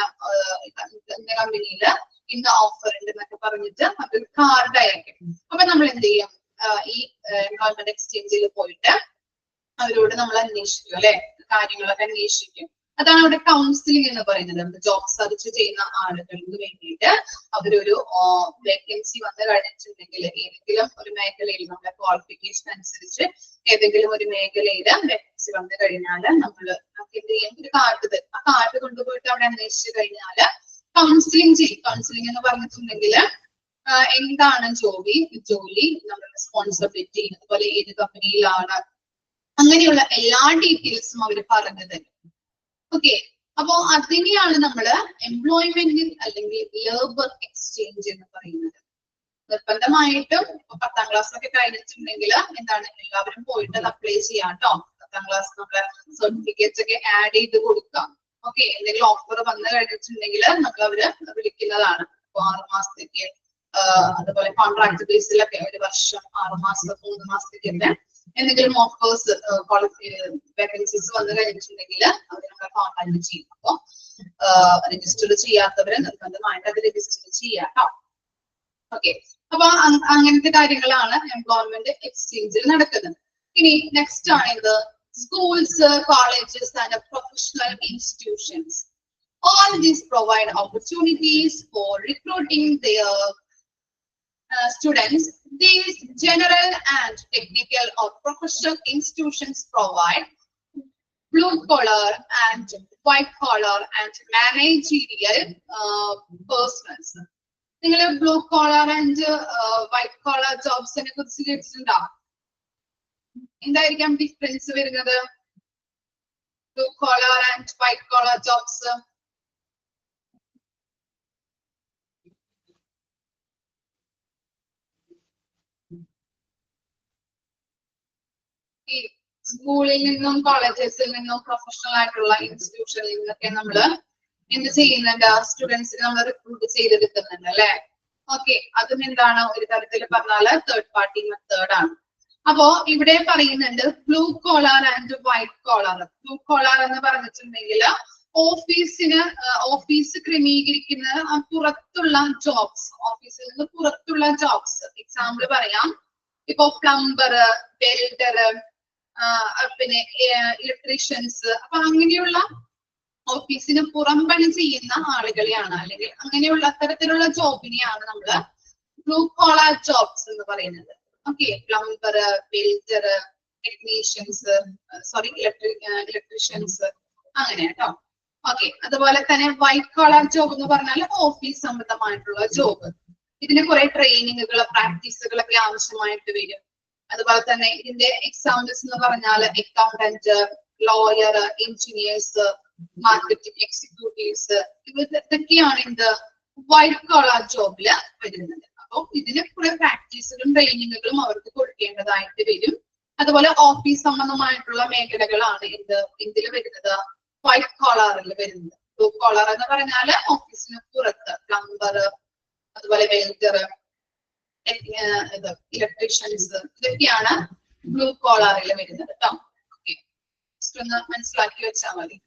കമ്പനിയില് ഇന്ന ഓഫർ ഉണ്ട് എന്നൊക്കെ പറഞ്ഞിട്ട് അതൊരു കാർഡ് അയക്കും. അപ്പൊ നമ്മൾ എന്ത് ചെയ്യും? ഈ എംപ്ലോയ്മെന്റ് എക്സ്ചേഞ്ചിൽ പോയിട്ട് അവരോട് നമ്മൾ അന്വേഷിക്കും അല്ലെ, കാര്യങ്ങളൊക്കെ അന്വേഷിക്കും. അതാണ് അവിടെ കൗൺസിലിംഗ് എന്ന് പറയുന്നത്. ജോബ് സെർച്ച് ചെയ്യുന്ന ആളുകൾക്ക് വേണ്ടിയിട്ട് അവരൊരു വേക്കൻസി വന്നു കഴിഞ്ഞിട്ടുണ്ടെങ്കിൽ ഏതെങ്കിലും ഒരു മേഖലയിൽ നമ്മുടെ ക്വാളിഫിക്കേഷൻ അനുസരിച്ച് ഏതെങ്കിലും ഒരു മേഖലയിൽ വേക്കൻസി വന്നു കഴിഞ്ഞാൽ നമ്മൾ എന്ത് ചെയ്യും? ഒരു കാർഡ് തരും. ആ കാർഡ് കൊണ്ടുപോയിട്ട് അവിടെ അന്വേഷിച്ചു കഴിഞ്ഞാല് കൗൺസിലിംഗ് ചെയ്യും. കൗൺസിലിംഗ് എന്ന് പറഞ്ഞിട്ടുണ്ടെങ്കിൽ എന്താണ് ജോലി, നമ്മുടെ റെസ്പോൺസിബിലിറ്റി, അതുപോലെ ഏത് കമ്പനിയിലാണ്, അങ്ങനെയുള്ള എല്ലാ ഡീറ്റെയിൽസും അവർ പറഞ്ഞു തരും. ഓക്കെ, അപ്പോ അതിനെയാണ് നമ്മള് എംപ്ലോയ്മെന്റ് അല്ലെങ്കിൽ ലേബർ എക്സ്ചേഞ്ച് എന്ന് പറയുന്നത്. നിർബന്ധമായിട്ടും 10ാം ക്ലാസ് ഒക്കെ കഴിഞ്ഞിട്ടുണ്ടെങ്കിൽ എന്താണ്? എല്ലാവരും പോയിട്ട് അത് അപ്ലൈ ചെയ്യാം കേട്ടോ. 10ാം ക്ലാസ് നമ്മളെ സർട്ടിഫിക്കറ്റ്സ് ഒക്കെ ആഡ് ചെയ്ത് കൊടുക്കാം. ഓക്കെ, എന്തെങ്കിലും ഓഫർ വന്നു കഴിഞ്ഞിട്ടുണ്ടെങ്കിൽ നമ്മൾ അവര് വിളിക്കുന്നതാണ്. ഇപ്പൊ 6 മാസത്തേക്ക് അതുപോലെ കോൺട്രാക്ട് ബേസിലൊക്കെ 1 വർഷം, 6 മാസം, 3 മാസത്തേക്കൊക്കെ എന്തെങ്കിലും ഓഫേഴ്സ് വേക്കൻസീസ് വന്നു കഴിഞ്ഞിട്ടുണ്ടെങ്കിൽ അവർ നമ്മളെ കോൺടാക്ട് ചെയ്യും. അപ്പോൾ രജിസ്റ്റർ ചെയ്യാത്തവരെ നിർബന്ധമായിട്ട് അത് രജിസ്റ്റർ ചെയ്യാം കേട്ടോ. ഓക്കെ, അപ്പൊ അങ്ങനത്തെ കാര്യങ്ങളാണ് എംപ്ലോയ്മെന്റ് എക്സ്ചേഞ്ചിൽ നടക്കുന്നത്. ഇനി നെക്സ്റ്റ് ആണ് ഇത് schools, colleges and professional institutions. All these provide opportunities for recruiting their students. These general and technical or professional institutions provide blue collar and white collar and managerial persons. നിങ്ങൾ blue collar and white collar ജോബ്സിനെ കുറിച്ച് കേട്ടിട്ടുണ്ടോ? എന്തായിരിക്കാം difference വരുന്നത്? Blue collar and white collar jobs. ഈ സ്കൂളിൽ നിന്നും കോളേജസിൽ നിന്നും പ്രൊഫഷണൽ ആയിട്ടുള്ള ഇൻസ്റ്റിറ്റ്യൂഷനിൽ നിന്നൊക്കെ നമ്മള് എന്ത് ചെയ്യുന്നുണ്ട്? സ്റ്റുഡൻസിനെ നമ്മൾ റിക്രൂട്ട് ചെയ്തെടുക്കുന്നുണ്ട് അല്ലെ? ഓക്കെ, അതും എന്താണ് ഒരു തരത്തിൽ പറഞ്ഞാല് തേർഡ് പാർട്ടി മെത്തേഡ് ആണ്. അപ്പോ ഇവിടെ പറയുന്നുണ്ട് blue collar and white collar. Blue collar എന്ന് പറഞ്ഞിട്ടുണ്ടെങ്കിൽ ഓഫീസ് ക്രമീകരിക്കുന്ന പുറത്തുള്ള ജോബ്സ്, ഓഫീസിൽ നിന്ന് പുറത്തുള്ള ജോബ്സ്. എക്സാമ്പിൾ പറയാം, ഇപ്പൊ പ്ലംബർ, വെൽഡർ, പിന്നെ ഇലക്ട്രീഷ്യൻസ്. അപ്പൊ അങ്ങനെയുള്ള ഓഫീസിന് പുറം പണി ചെയ്യുന്ന ആളുകളെയാണ്, അല്ലെങ്കിൽ അങ്ങനെയുള്ള അത്തരത്തിലുള്ള ജോബിനെയാണ് നമ്മള് ബ്ലൂ കോളർ ജോബ്സ് എന്ന് പറയുന്നത്. Okay, plumber, welder, technicians, electricians, അങ്ങനെ കേട്ടോ. ഓക്കെ, അതുപോലെ തന്നെ വൈറ്റ് കോളർ ജോബ് എന്ന് പറഞ്ഞാൽ ഓഫീസ് സംബന്ധമായിട്ടുള്ള ജോബ്. ഇതിന് കുറെ ട്രെയിനിങ്ങുകൾ, പ്രാക്ടീസുകളൊക്കെ ആവശ്യമായിട്ട് വരും. അതുപോലെ തന്നെ ഇതിന്റെ എക്സാമ്പിൾസ് എന്ന് പറഞ്ഞാൽ accountant, lawyer, engineers, marketing executives, ഇതൊക്കെയാണ് ഇത് വൈറ്റ് കോളർ ജോബില് വരുന്നത്. അപ്പോൾ ഇതിന് കുറെ പ്രാക്ടീസുകളും ട്രെയിനിങ്ങുകളും അവർക്ക് കൊടുക്കേണ്ടതായിട്ട് വരും. അതുപോലെ ഓഫീസ് സംബന്ധമായിട്ടുള്ള മേഖലകളാണ് ഇതിൽ വരുന്നത്, വൈറ്റ് കോളറിൽ വരുന്നത്. ബ്ലൂ കോളർ എന്ന് പറഞ്ഞാല് ഓഫീസിന് പുറത്ത് പ്ലംബർ, അതുപോലെ വെൽഡർ, ഇലക്ട്രീഷ്യൻസ്, ഇതൊക്കെയാണ് ബ്ലൂ കോളറിൽ വരുന്നത് കേട്ടോ. ഓക്കെ, ഒന്ന് മനസ്സിലാക്കി വെച്ചാൽ മതി.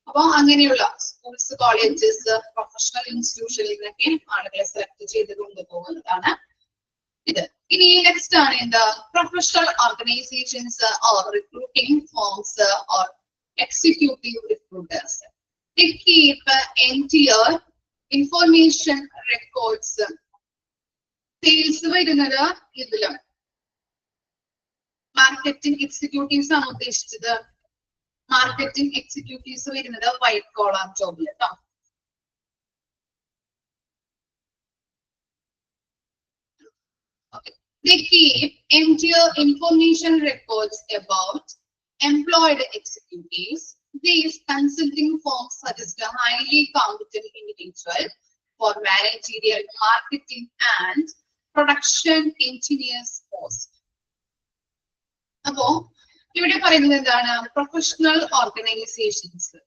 അപ്പൊ അങ്ങനെയുള്ള സ്കൂൾസ്, കോളേജസ്, പ്രൊഫഷണൽ ഇൻസ്റ്റിറ്റ്യൂഷനിൽ നിന്നൊക്കെ ആളുകളെ സെലക്ട് ചെയ്ത് കൊണ്ടുപോകുന്നതാണ് ഇത്. ഇനി നെക്സ്റ്റ് ആണ് എന്ത്? Professional organisations or recruiting forms or executive recruiters. They keep entire information records. Sales വരുന്നത് ഇതിലും. മാർക്കറ്റിംഗ് എക്സിക്യൂട്ടീവ്സ് ആണ് ഉദ്ദേശിച്ചത്. മാർക്കറ്റിംഗ് എക്സിക്യൂട്ടീവ്സ് വരുന്നത് വൈറ്റ് കോളർ ജോബിൽ കേട്ടോ. They keep entire information records about employed executives. These consulting firms suggest a highly competent individual for managerial, marketing and production engineers post. അപ്പോ ഇവിടെ പറയുന്നത് എന്താണ്? Professional organisations.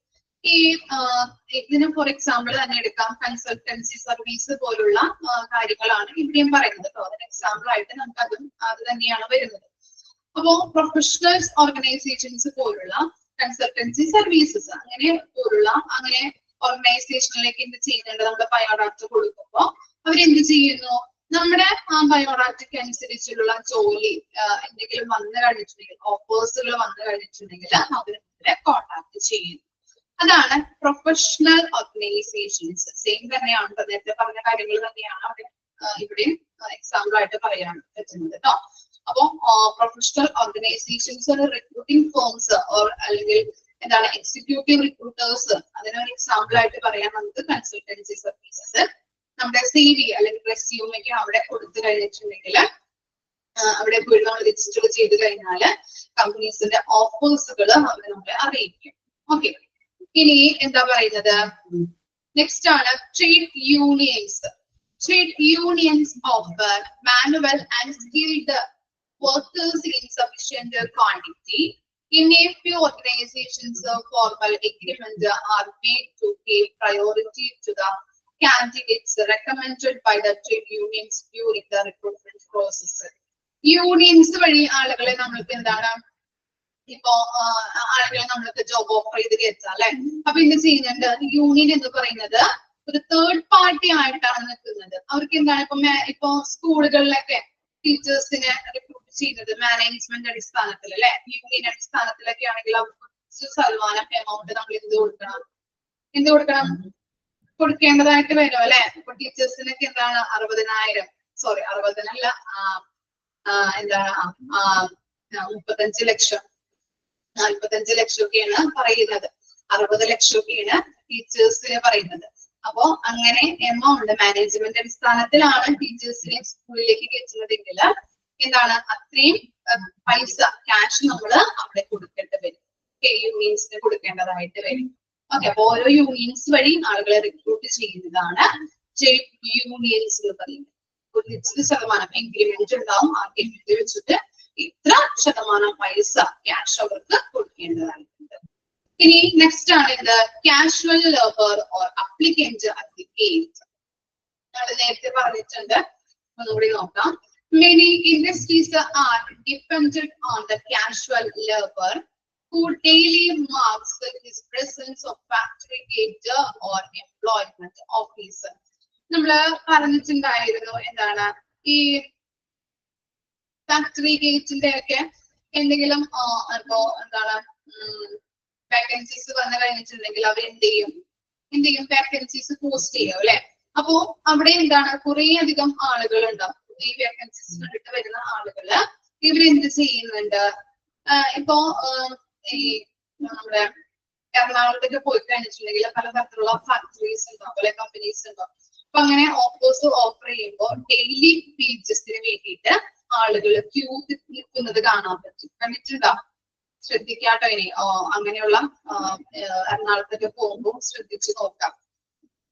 ഈ ഇതിന് ഫോർ എക്സാമ്പിൾ തന്നെ എടുക്കാം, കൺസൾട്ടൻസി സർവീസ് പോലുള്ള കാര്യങ്ങളാണ് ഇവിടെയും പറയുന്നത് കേട്ടോ. അതിന് എക്സാമ്പിൾ ആയിട്ട് നമുക്ക് അത് തന്നെയാണ് വരുന്നത്. അപ്പോ പ്രൊഫഷണൽ ഓർഗനൈസേഷൻസ് പോലുള്ള കൺസൾട്ടൻസി സർവീസസ് അങ്ങനെ ഓർഗനൈസേഷനിലേക്ക് എന്ത് ചെയ്യുന്നുണ്ട്? നമ്മുടെ ബയോഡാറ്റ കൊടുക്കുമ്പോൾ അവരെന്ത് ചെയ്യുന്നു? നമ്മുടെ ആ ബയോഡാറ്റയ്ക്ക് അനുസരിച്ചുള്ള ജോലി എന്തെങ്കിലും വന്നു കഴിഞ്ഞിട്ടുണ്ടെങ്കിൽ, ഓഫേഴ്സുകൾ വന്നു കഴിഞ്ഞിട്ടുണ്ടെങ്കിൽ അവരെ കോൺടാക്ട് ചെയ്യുന്നു. അതാണ് പ്രൊഫഷണൽ ഓർഗനൈസേഷൻസ്. സെയിം തന്നെയാണ്, നേരത്തെ പറഞ്ഞ കാര്യങ്ങൾ തന്നെയാണ് അവിടെ ഇവിടെ എക്സാമ്പിൾ ആയിട്ട് പറയാൻ പറ്റുന്നത് കേട്ടോ. അപ്പൊ പ്രൊഫഷണൽ ഓർഗനൈസേഷൻസ്, റിക്രൂട്ടിംഗ് ഫേംസ് അല്ലെങ്കിൽ എന്താണ് എക്സിക്യൂട്ടീവ് റിക്രൂട്ടേഴ്സ്, അതിനൊരു എക്സാമ്പിൾ ആയിട്ട് പറയാൻ നമുക്ക് കൺസൾട്ടൻസി സർവീസസ്. നമ്മുടെ CV അല്ലെങ്കിൽ റെസ്യൂമൊക്കെ അവിടെ കൊടുത്തു കഴിഞ്ഞിട്ടുണ്ടെങ്കിൽ, അവിടെ പോയി നമ്മൾ രജിസ്റ്റർ ചെയ്ത് കഴിഞ്ഞാൽ കമ്പനീസിന്റെ ഓഫേഴ്സുകൾ അവർ നമ്മളെ അറിയിക്കും. ഓക്കെ, ഇനി എന്താ പറയുന്നത്? നെക്സ്റ്റ് ആണ് trade unions. Trade unions offer manual and skilled workers in sufficient quantity. In a few organizations, formal agreements are made to give priority to the candidates recommended by the trade unions during the recruitment process. Unions വഴി ആളുകളെ നമ്മൾക്ക് എന്താണ് ഇപ്പോ ആളുകളെ നമ്മൾക്ക് job offer ചെയ്ത് കയറ്റാം അല്ലെ. അപ്പൊ എന്ത് ചെയ്യുന്നുണ്ട്, യൂണിയൻ എന്ന് പറയുന്നത് ഒരു തേർഡ് പാർട്ടി ആയിട്ടാണ് നിൽക്കുന്നത്. അവർക്ക് എന്താണ് ഇപ്പൊ സ്കൂളുകളിലൊക്കെ ടീച്ചേഴ്സിനെ റിക്രൂട്ട് ചെയ്യുന്നത് മാനേജ്മെന്റ് അടിസ്ഥാനത്തിൽ അല്ലെ, യൂണിയൻ അടിസ്ഥാനത്തിലൊക്കെ ആണെങ്കിൽ അവർക്ക് ശതമാനം എമൗണ്ട് നമ്മൾ എന്ത് കൊടുക്കണം കൊടുക്കേണ്ടതായിട്ട് വരും അല്ലെ. ഇപ്പൊ ടീച്ചേഴ്സിനൊക്കെ എന്താണ് 60,000 60 എന്താണ് 35 ലക്ഷം 45 ലക്ഷമൊക്കെയാണ് പറയുന്നത്, 60 ലക്ഷമൊക്കെയാണ് ടീച്ചേഴ്സിന് പറയുന്നത്. അപ്പോ അങ്ങനെ എമൗണ്ട് മാനേജ്മെന്റ് അടിസ്ഥാനത്തിലാണ് ടീച്ചേഴ്സിനെ സ്കൂളിലേക്ക് കയറ്റുന്നതെങ്കിൽ എന്താണ് അത്രയും പൈസ ക്യാഷ് നമ്മൾ അവിടെ കൊടുക്കേണ്ടി വരും, യൂണിയൻസിന് കൊടുക്കേണ്ടതായിട്ട് വരും. ഓക്കെ, അപ്പൊ ഓരോ യൂണിയൻസ് വഴി ആളുകളെ റിക്രൂട്ട് ചെയ്യുന്നതാണ് യൂണിയൻസ് എന്ന് പറയുന്നത്. ഒരു നിശ്ചിത ശതമാനം ഇൻക്രിമെന്റ് ഉണ്ടാവും, ആ ഇൻക്രിമെന്റ് വെച്ചിട്ട് ഇത്ര ശതമാനം പൈസ ക്യാഷ് അവർക്ക് കൊടുക്കേണ്ടതായിട്ടുണ്ട്. ഇനി നെക്സ്റ്റ് ആണ് ഇത് casual labour or applicant advocate. നമ്മൾ നേരത്തെ പറഞ്ഞിട്ടുണ്ട്, ഒന്നുകൂടി നോക്കാം. Many industries are dependent on the casual labor who daily marks his presence of factory gate or employment officer. നമ്മള് പറഞ്ഞിട്ടുണ്ടായിരുന്നു എന്താണ് ഈ ഫാക്ടറി ഗേറ്റിന്റെ ഒക്കെ എന്തെങ്കിലും ഇപ്പോ എന്താണ് വാക്കൻസീസ് വന്നു കഴിഞ്ഞിട്ടുണ്ടെങ്കിൽ അവർ എന്ത് ചെയ്യും വാക്കൻസീസ് പോസ്റ്റ് ചെയ്യും അല്ലെ. അപ്പോ അവിടെ എന്താണ് കുറെ അധികം ആളുകൾ ഉണ്ടാവും. ഈ വാക്കൻസീസ് കണ്ടിട്ട് വരുന്ന ആളുകള് ഇവരെന്ത് ചെയ്യുന്നുണ്ട്, ഇപ്പോ ഈ നമ്മുടെ എറണാകുളത്തേക്ക് പോയി കഴിഞ്ഞിട്ടുണ്ടെങ്കിൽ പലതരത്തിലുള്ള ഫാക്ടറീസ് ഉണ്ടാവും അല്ലെ, കമ്പനീസ് ഉണ്ടാവും. അപ്പൊ അങ്ങനെ ഓഫർ ചെയ്യുമ്പോൾ ഡെയിലി വേജസിന് വേണ്ടിയിട്ട് ആളുകൾ ക്യൂ നിൽക്കുന്നത് കാണാൻ പറ്റും. കണ്ടിട്ടുണ്ടാവും, ശ്രദ്ധിക്കാട്ടോ. ഇനി അങ്ങനെയുള്ള എറണാകുളത്തൊക്കെ പോകുമ്പോൾ ശ്രദ്ധിച്ചു നോക്കാം.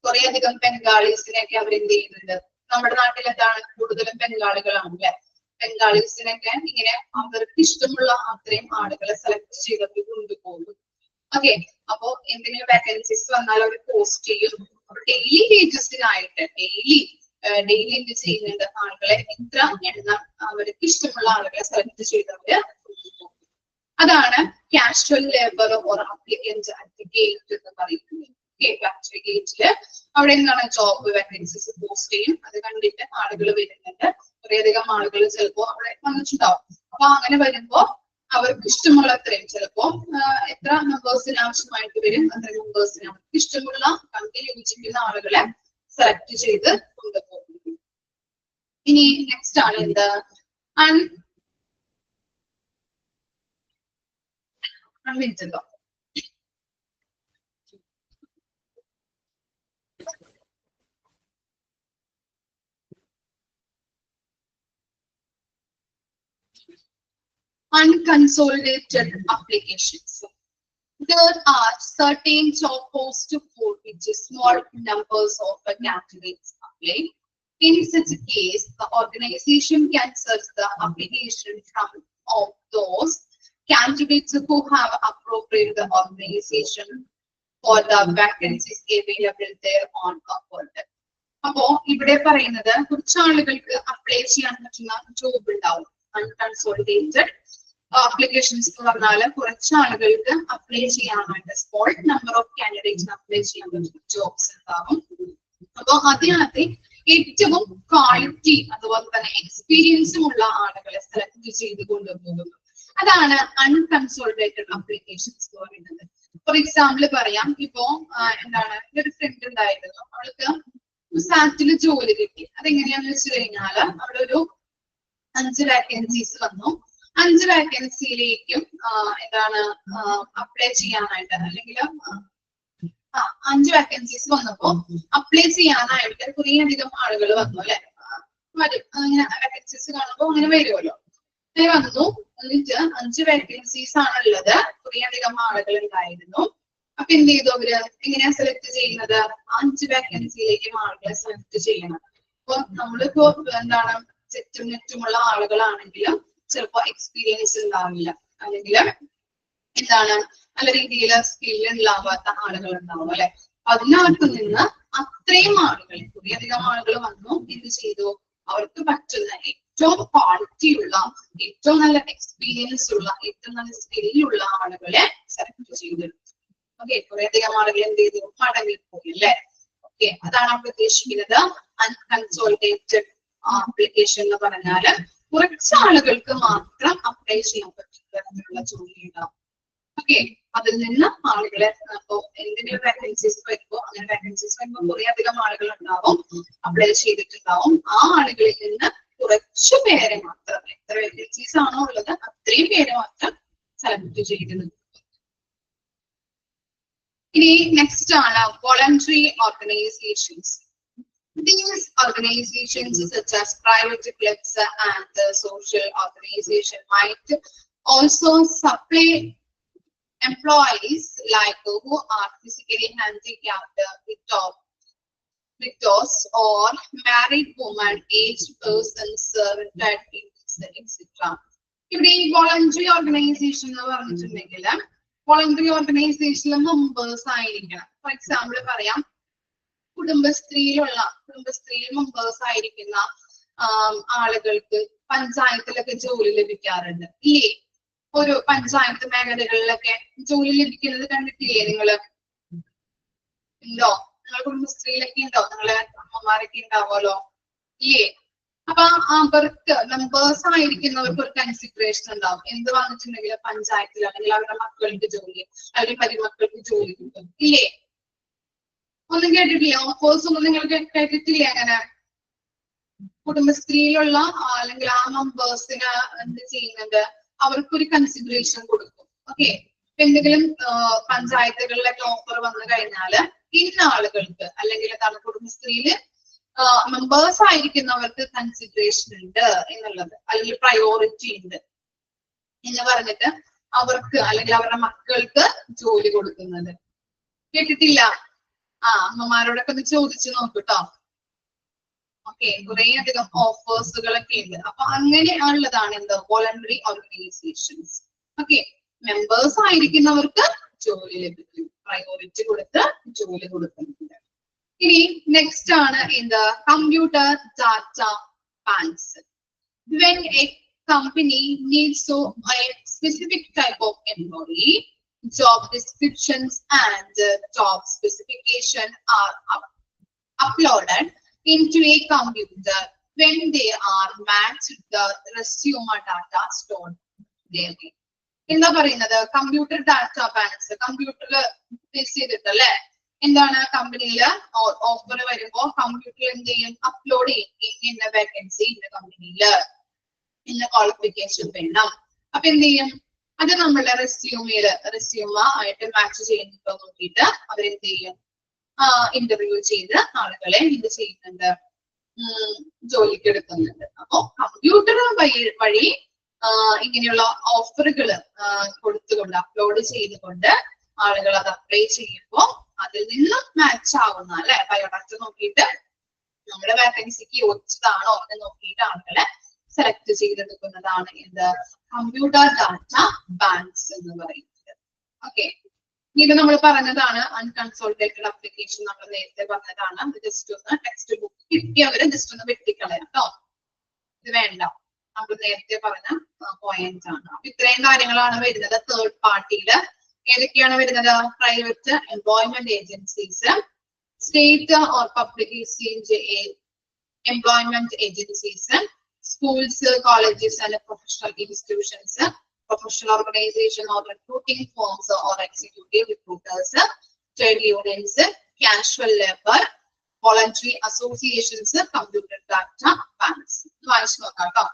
കുറെ അധികം ബംഗാളീസിനെയൊക്കെ അവരെന്ത് ചെയ്യുന്നുണ്ട്, നമ്മുടെ നാട്ടിൽ എന്താണ് കൂടുതലും ബംഗാളികളാണ് അല്ലെ. ബംഗാളീസിനൊക്കെ ഇങ്ങനെ അവർക്ക് ഇഷ്ടമുള്ള അത്രയും ആളുകളെ സെലക്ട് ചെയ്തിട്ട് കൊണ്ടുപോകും. ഓക്കെ, അപ്പോ എന്തെങ്കിലും വാക്കൻസീസ് വന്നാൽ അവർ പോസ്റ്റ് ചെയ്യും. ഡെയിലി വേജസിനായിട്ട് ഡെയിലി എന്ത് ചെയ്യുന്നുണ്ട്, ആളുകളെ ഇത്ര എണ്ണം അവർക്ക് ഇഷ്ടമുള്ള ആളുകളെ സെലക്ട് ചെയ്തവര് കൊണ്ടുപോകും. അതാണ് casual labour or applicant advocate എന്ന് പറയുന്നത്. ഫാക്ടറി ഗേറ്റില് അവിടെ എന്താണ് ജോബ് വാക്കൻസീസ് പോസ്റ്റ് ചെയ്യും. അത് കണ്ടിട്ട് ആളുകൾ വരുന്നുണ്ട്, കുറേയധികം ആളുകൾ ചിലപ്പോ അവിടെ വന്നിട്ടുണ്ടാവും. അപ്പൊ അങ്ങനെ വരുമ്പോ അവർക്ക് ഇഷ്ടമുള്ള അത്രയും ചിലപ്പോ എത്ര മെമ്പേഴ്സിന് ആവശ്യമായിട്ട് വരും അത്രയും മെമ്പേഴ്സിന് അവർക്ക് ഇഷ്ടമുള്ള കമ്പനി യോജിക്കുന്ന ആളുകളെ സെലക്ട് ചെയ്ത് കൊണ്ടുപോകും. ഇനി നെക്സ്റ്റ് ആണ് എന്ത് അൺമിനിറ്റോ unconsolidated applications. There are certain job posts for which small numbers of candidates apply. In such a case, the organization can search the application from of those candidates who have appropriated the organization for the vacancies available there on Upwork. അപ്പോ ഇവിടെ പറയുന്നത് കുറച്ച് ആളുകൾക്ക് apply ചെയ്യാൻ പറ്റുന്ന job ഉണ്ടാവും. അൺകൺസോളിഡേറ്റഡ് applications എന്ന് പറഞ്ഞാൽ കുറച്ച് ആളുകൾക്ക് അപ്ലൈ ചെയ്യാനായിട്ട് സ്മോൾ നമ്പർ ഓഫ് കാൻഡിഡേറ്റ്സിന് അപ്ലൈ ചെയ്യാൻ പറ്റുന്ന ജോബ്സ് ഉണ്ടാവും. അപ്പൊ അതിനകത്ത് ഏറ്റവും ക്വാളിറ്റി അതുപോലെ തന്നെ എക്സ്പീരിയൻസും ഉള്ള ആളുകളെ സെലക്ട് ചെയ്ത് കൊണ്ടുപോകുന്നു. അതാണ് അൺകൺസോളിഡേറ്റഡ് അപ്ലിക്കേഷൻസ് എന്ന് പറയുന്നത്. ഫോർ എക്സാമ്പിൾ പറയാം, ഇപ്പോ എന്താണ് ഒരു ഫ്രണ്ട് ഉണ്ടായിരുന്നു, അവൾക്ക് സാറ്റില് ജോലി കിട്ടി. അതെങ്ങനെയാന്ന് വെച്ച് കഴിഞ്ഞാല് അവിടെ ഒരു 5 വാക്കൻസീസ് വന്നു. 5 വാക്കൻസിയിലേക്കും എന്താണ് അപ്ലൈ ചെയ്യാനായിട്ട് അല്ലെങ്കിൽ 5 വാക്കൻസീസ് വന്നപ്പോ അപ്ലൈ ചെയ്യാനായിട്ട് കുറേ അധികം ആളുകൾ വന്നു അല്ലെ. വരും, അങ്ങനെ വാക്കൻസീസ് കാണുമ്പോ അങ്ങനെ വരുമല്ലോ. അങ്ങനെ വന്നു. എന്നിട്ട് 5 വാക്കൻസീസ് ആണുള്ളത്, കുറേ അധികം ആളുകൾ ഉണ്ടായിരുന്നു. അപ്പൊ എന്ത് ചെയ്തു അവര്, എങ്ങനെയാ സെലക്ട് ചെയ്യുന്നത്, 5 വാക്കൻസിയിലേക്കും ആളുകളെ സെലക്ട് ചെയ്യണം. അപ്പൊ നമ്മളിപ്പോ എന്താണ് ചുറ്റും നെറ്റുമുള്ള ആളുകളാണെങ്കിലും ചിലപ്പോ എക്സ്പീരിയൻസ് ഉണ്ടാവില്ല, അല്ലെങ്കിൽ എന്താണ് നല്ല രീതിയിൽ സ്കില്ല് ഉണ്ടാവാത്ത ആളുകൾ ഉണ്ടാവും അല്ലെ. അതിനകത്ത് നിന്ന് അത്രയും ആളുകൾ കുറേയധികം ആളുകൾ വന്നു, എന്ത് ചെയ്തു, അവർക്ക് പറ്റുന്ന ഏറ്റവും ക്വാളിറ്റി ഉള്ള ഏറ്റവും നല്ല എക്സ്പീരിയൻസ് ഉള്ള ഏറ്റവും നല്ല സ്കില്ലുള്ള ആളുകളെ സെലക്ട് ചെയ്തെടുത്തു. ഓക്കെ, കുറെ അധികം ആളുകൾ എന്ത് ചെയ്തു, മടങ്ങിപ്പോയി അല്ലെ. ഓക്കെ, അതാണ് നമ്മൾ ഉദ്ദേശിക്കുന്നത് അൺകൺസോളിഡേറ്റഡ് ആപ്ലിക്കേഷൻ എന്ന് പറഞ്ഞാല് കുറച്ച് ആളുകൾക്ക് മാത്രം അപ്ലൈ ചെയ്യാൻ പറ്റുന്ന തരത്തിലുള്ള ജോലി ഉണ്ടാവും. ഓക്കെ, അതിൽ നിന്ന് ആളുകളെ ഇപ്പോ എന്തെങ്കിലും വാക്കൻസീസ് വരുമ്പോ അങ്ങനെ വാക്കൻസീസ് വരുമ്പോൾ കുറെ അധികം ആളുകൾ ഉണ്ടാവും, അപ്ലൈ ചെയ്തിട്ടുണ്ടാവും. ആ ആളുകളിൽ നിന്ന് കുറച്ചു പേരെ മാത്രം, എത്ര വേക്കൻസീസ് ആണോ ഉള്ളത് അത്രയും പേരെ മാത്രം സെലക്ട് ചെയ്തിരുന്നു. ഇനി നെക്സ്റ്റ് ആണ് voluntary organisations. These organizations such as private clubs and social organization might also supply employees like who are physically handicapped, widows or married women, aged persons, retired people, etc. ഇവിടെ ഈ voluntary organisation എന്ന് പറഞ്ഞിട്ടുണ്ടെങ്കിൽ voluntary ഓർഗനൈസേഷനിലെ members ആയിരിക്കണം. For example പറയാം, കുടുംബശ്രീയിൽ members ആയിരിക്കുന്ന ആളുകൾക്ക് പഞ്ചായത്തിലൊക്കെ ജോലി ലഭിക്കാറുണ്ട് ഇല്ലേ? ഒരു പഞ്ചായത്ത് മേഖലകളിലൊക്കെ ജോലി ലഭിക്കുന്നത് കണ്ടിട്ടില്ലേ നിങ്ങള്? ഉണ്ടോ? നിങ്ങളുടെ കുടുംബശ്രീയിലൊക്കെ ഉണ്ടോ? നിങ്ങളെ അമ്മമാരൊക്കെ ഉണ്ടാവുമല്ലോ ഇല്ലേ? അപ്പൊ അവർക്ക് മെമ്പേഴ്സ് ആയിരിക്കുന്നവർക്ക് ഒരു കൺസിഡറേഷൻ ഉണ്ടാവും. എന്ത് വന്നിട്ടുണ്ടെങ്കിൽ പഞ്ചായത്തിൽ അല്ലെങ്കിൽ അവരുടെ മക്കൾക്ക് ജോലി അല്ലെങ്കിൽ മരുമക്കൾക്ക് ജോലി കിട്ടും ഇല്ലേ? ഒന്നും കേട്ടിട്ടില്ല? ഓഫേഴ്സ് ഒന്നും നിങ്ങൾ കേട്ടിട്ടില്ലേ? അങ്ങനെ കുടുംബശ്രീയിലുള്ള അല്ലെങ്കിൽ ആ മെമ്പേഴ്സിന് എന്ത് ചെയ്യുന്നുണ്ട്, അവർക്കൊരു കൺസിഡറേഷൻ കൊടുക്കും. ഓക്കെ, എന്തെങ്കിലും പഞ്ചായത്തുകളിലൊക്കെ ഓഫർ വന്നു കഴിഞ്ഞാല് ഇന്ന ആളുകൾക്ക് അല്ലെങ്കിൽ എന്താണ് കുടുംബശ്രീയില് മെമ്പേഴ്സ് ആയിരിക്കുന്നവർക്ക് കൺസിഡറേഷൻ ഉണ്ട് എന്നുള്ളത്, അല്ലെങ്കിൽ പ്രയോറിറ്റി ഉണ്ട് എന്ന് പറഞ്ഞിട്ട് അവർക്ക് അല്ലെങ്കിൽ അവരുടെ മക്കൾക്ക് ജോലി കൊടുക്കുന്നത്. കേട്ടിട്ടില്ല? അമ്മമാരോടൊക്കെ ഒന്ന് ചോദിച്ചു നോക്കൂട്ടോ. ഓക്കെ, കുറെ അധികം ഓഫേഴ്സുകളൊക്കെ ഉണ്ട്. അപ്പൊ അങ്ങനെയുള്ളതാണ് എന്ത് വോളണ്ടറി ഓർഗനൈസേഷൻസ്. ഓക്കെ, മെമ്പേഴ്സ് ആയിരിക്കുന്നവർക്ക് ജോലി ലഭിക്കും, പ്രയോറിറ്റി കൊടുത്ത് ജോലി കൊടുക്കുന്നുണ്ട്. ഇനി നെക്സ്റ്റ് ആണ് എന്ത് computer data banks. When a company needs a specific type of employee, job descriptions and job specification are uploaded into a computer. When they are matched, the resume data stored there. എന്താ പറയുന്നത്? Computer data banks. കമ്പ്യൂട്ടറിൽ base ചെയ്തിട്ടല്ലേ എന്താണ് കമ്പനിയിൽ offer വരുമ്പോ കമ്പ്യൂട്ടറിൽ എന്ത് ചെയ്യും, upload ചെയ്യും. ഇന്ന വേക്കൻസി ഇന്ന കമ്പനിയില് ഇന്ന ക്വാളിഫിക്കേഷൻ വേണം. അപ്പൊ എന്ത് ചെയ്യും, അത് നമ്മളുടെ റെസ്യൂമ ആയിട്ട് മാച്ച് ചെയ്യുന്നുണ്ടോ നോക്കിയിട്ട് അവരെന്ത് ചെയ്യും, ഇന്റർവ്യൂ ചെയ്ത് ആളുകളെ എന്ത് ചെയ്യുന്നുണ്ട്, ജോലിക്ക് എടുക്കുന്നുണ്ട്. അപ്പോ കമ്പ്യൂട്ടർ വഴി ഇങ്ങനെയുള്ള ഓഫറുകൾ കൊടുത്തുകൊണ്ട് അപ്ലോഡ് ചെയ്തുകൊണ്ട് ആളുകൾ അത് അപ്ലൈ ചെയ്യുമ്പോൾ അതിൽ നിന്ന് മാച്ച് ആവുന്ന അല്ലെ ബയോഡാറ്റ നോക്കിയിട്ട് നമ്മുടെ വാക്കൻസിക്ക് യോജിച്ചതാണോ എന്ന് നോക്കിയിട്ട് ആളുകളെ സെലക്ട് ചെയ്തെടുക്കുന്നതാണ് എന്ത് കമ്പ്യൂട്ടർ ഡാറ്റ ബാങ്ക്സ് എന്ന് പറയുന്നത്. ഓക്കെ, ഇത് നമ്മൾ പറഞ്ഞതാണ് അൺകൺസോളിഡേറ്റഡ് അപ്ലിക്കേഷൻ. നമ്മൾ നേരത്തെ പറഞ്ഞതാണ്. ജസ്റ്റ് ഒന്ന് ടെക്സ്റ്റ് ബുക്ക് കിട്ടിയവരെ ജസ്റ്റ് ഒന്ന് വെട്ടിക്കളയാം കേട്ടോ, ഇത് വേണ്ട. നമ്മൾ നേരത്തെ പറഞ്ഞ പോയിന്റ് ആണ്. അപ്പൊ ഇത്രയും കാര്യങ്ങളാണ് വരുന്നത്. തേർഡ് പാർട്ടിയില് ഏതൊക്കെയാണ് വരുന്നത്? Private employment agencies, state or public exchange employment agencies, schools, colleges and professional institutions, professional organization or recruiting firms or executive recruiters, trade unions, casual labor, voluntary associations, computer data banks. വായിച്ചു നോക്കാം കേട്ടോ.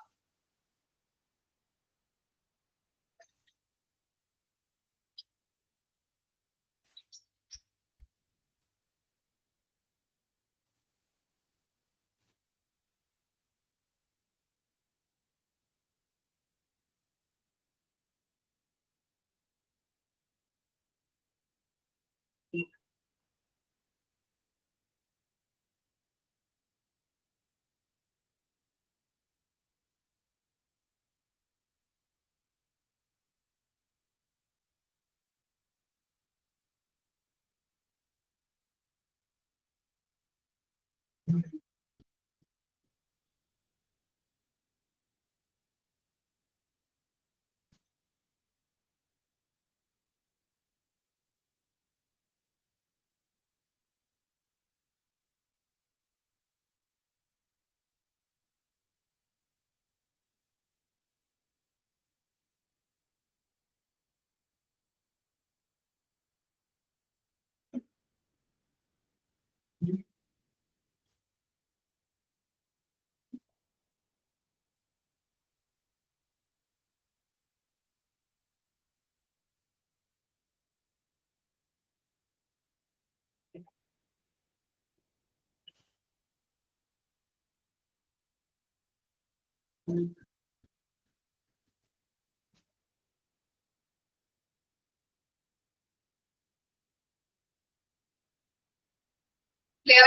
Clear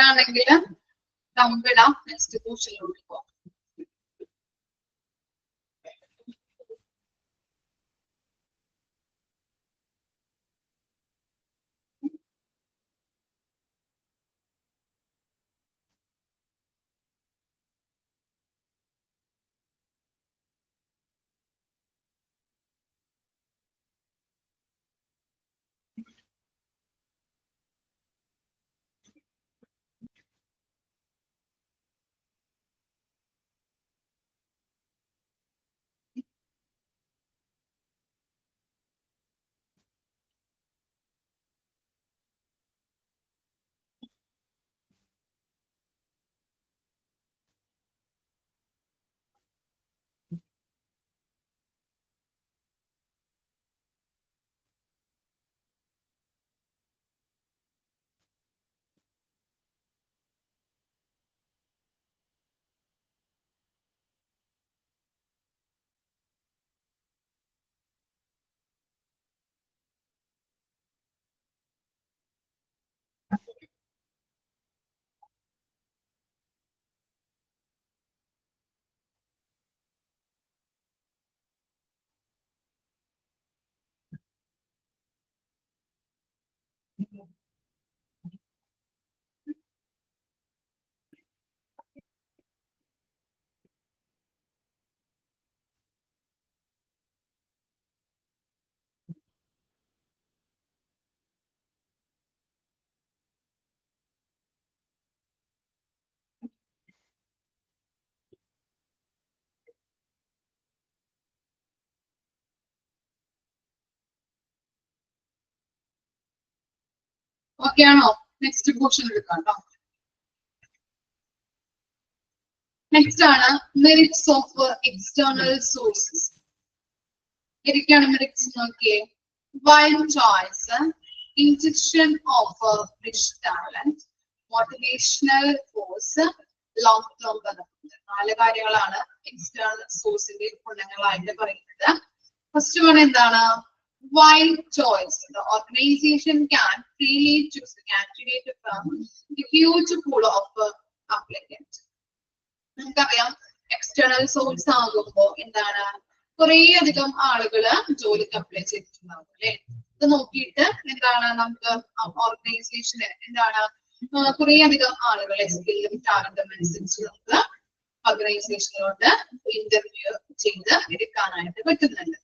ആണെങ്കിൽ തമ്പിടാം, next ക്വസ്റ്റ്യനിലോട്ട് പോകാം. Okay ആണോ? Next question എടുക്കാം കേട്ടോ. Next ആണ് merits of external sources. ഏതൊക്കെയാണ് മെറിറ്റ്സ് നോക്കിയേ? Wild choice, injection of fresh talent, motivational force, long term benefit. 4 കാര്യങ്ങളാണ് എക്സ്റ്റേണൽ സോഴ്സിന്റെ ഗുണങ്ങളായിട്ട് പറയുന്നത്. ഫസ്റ്റ് വൺ എന്താണ്? Wild choice. The organization can freely choose the candidate from the huge pool of applicants. നമുക്കറിയാം external source ആകുമ്പോൾ എന്താണ്, കുറെ അധികം ആളുകള് ജോലിക്ക് അപ്ലൈ ചെയ്തിട്ടുണ്ടാവും അല്ലെ. ഇത് നോക്കിയിട്ട് എന്താണ് നമുക്ക് ഓർഗനൈസേഷന് എന്താണ് കുറെ അധികം ആളുകളെ സ്കില്ലും ടാലന്റും അനുസരിച്ച് നമുക്ക് ഓർഗനൈസേഷനിലോട്ട് ഇന്റർവ്യൂ ചെയ്ത് എടുക്കാനായിട്ട് പറ്റുന്നുണ്ട്.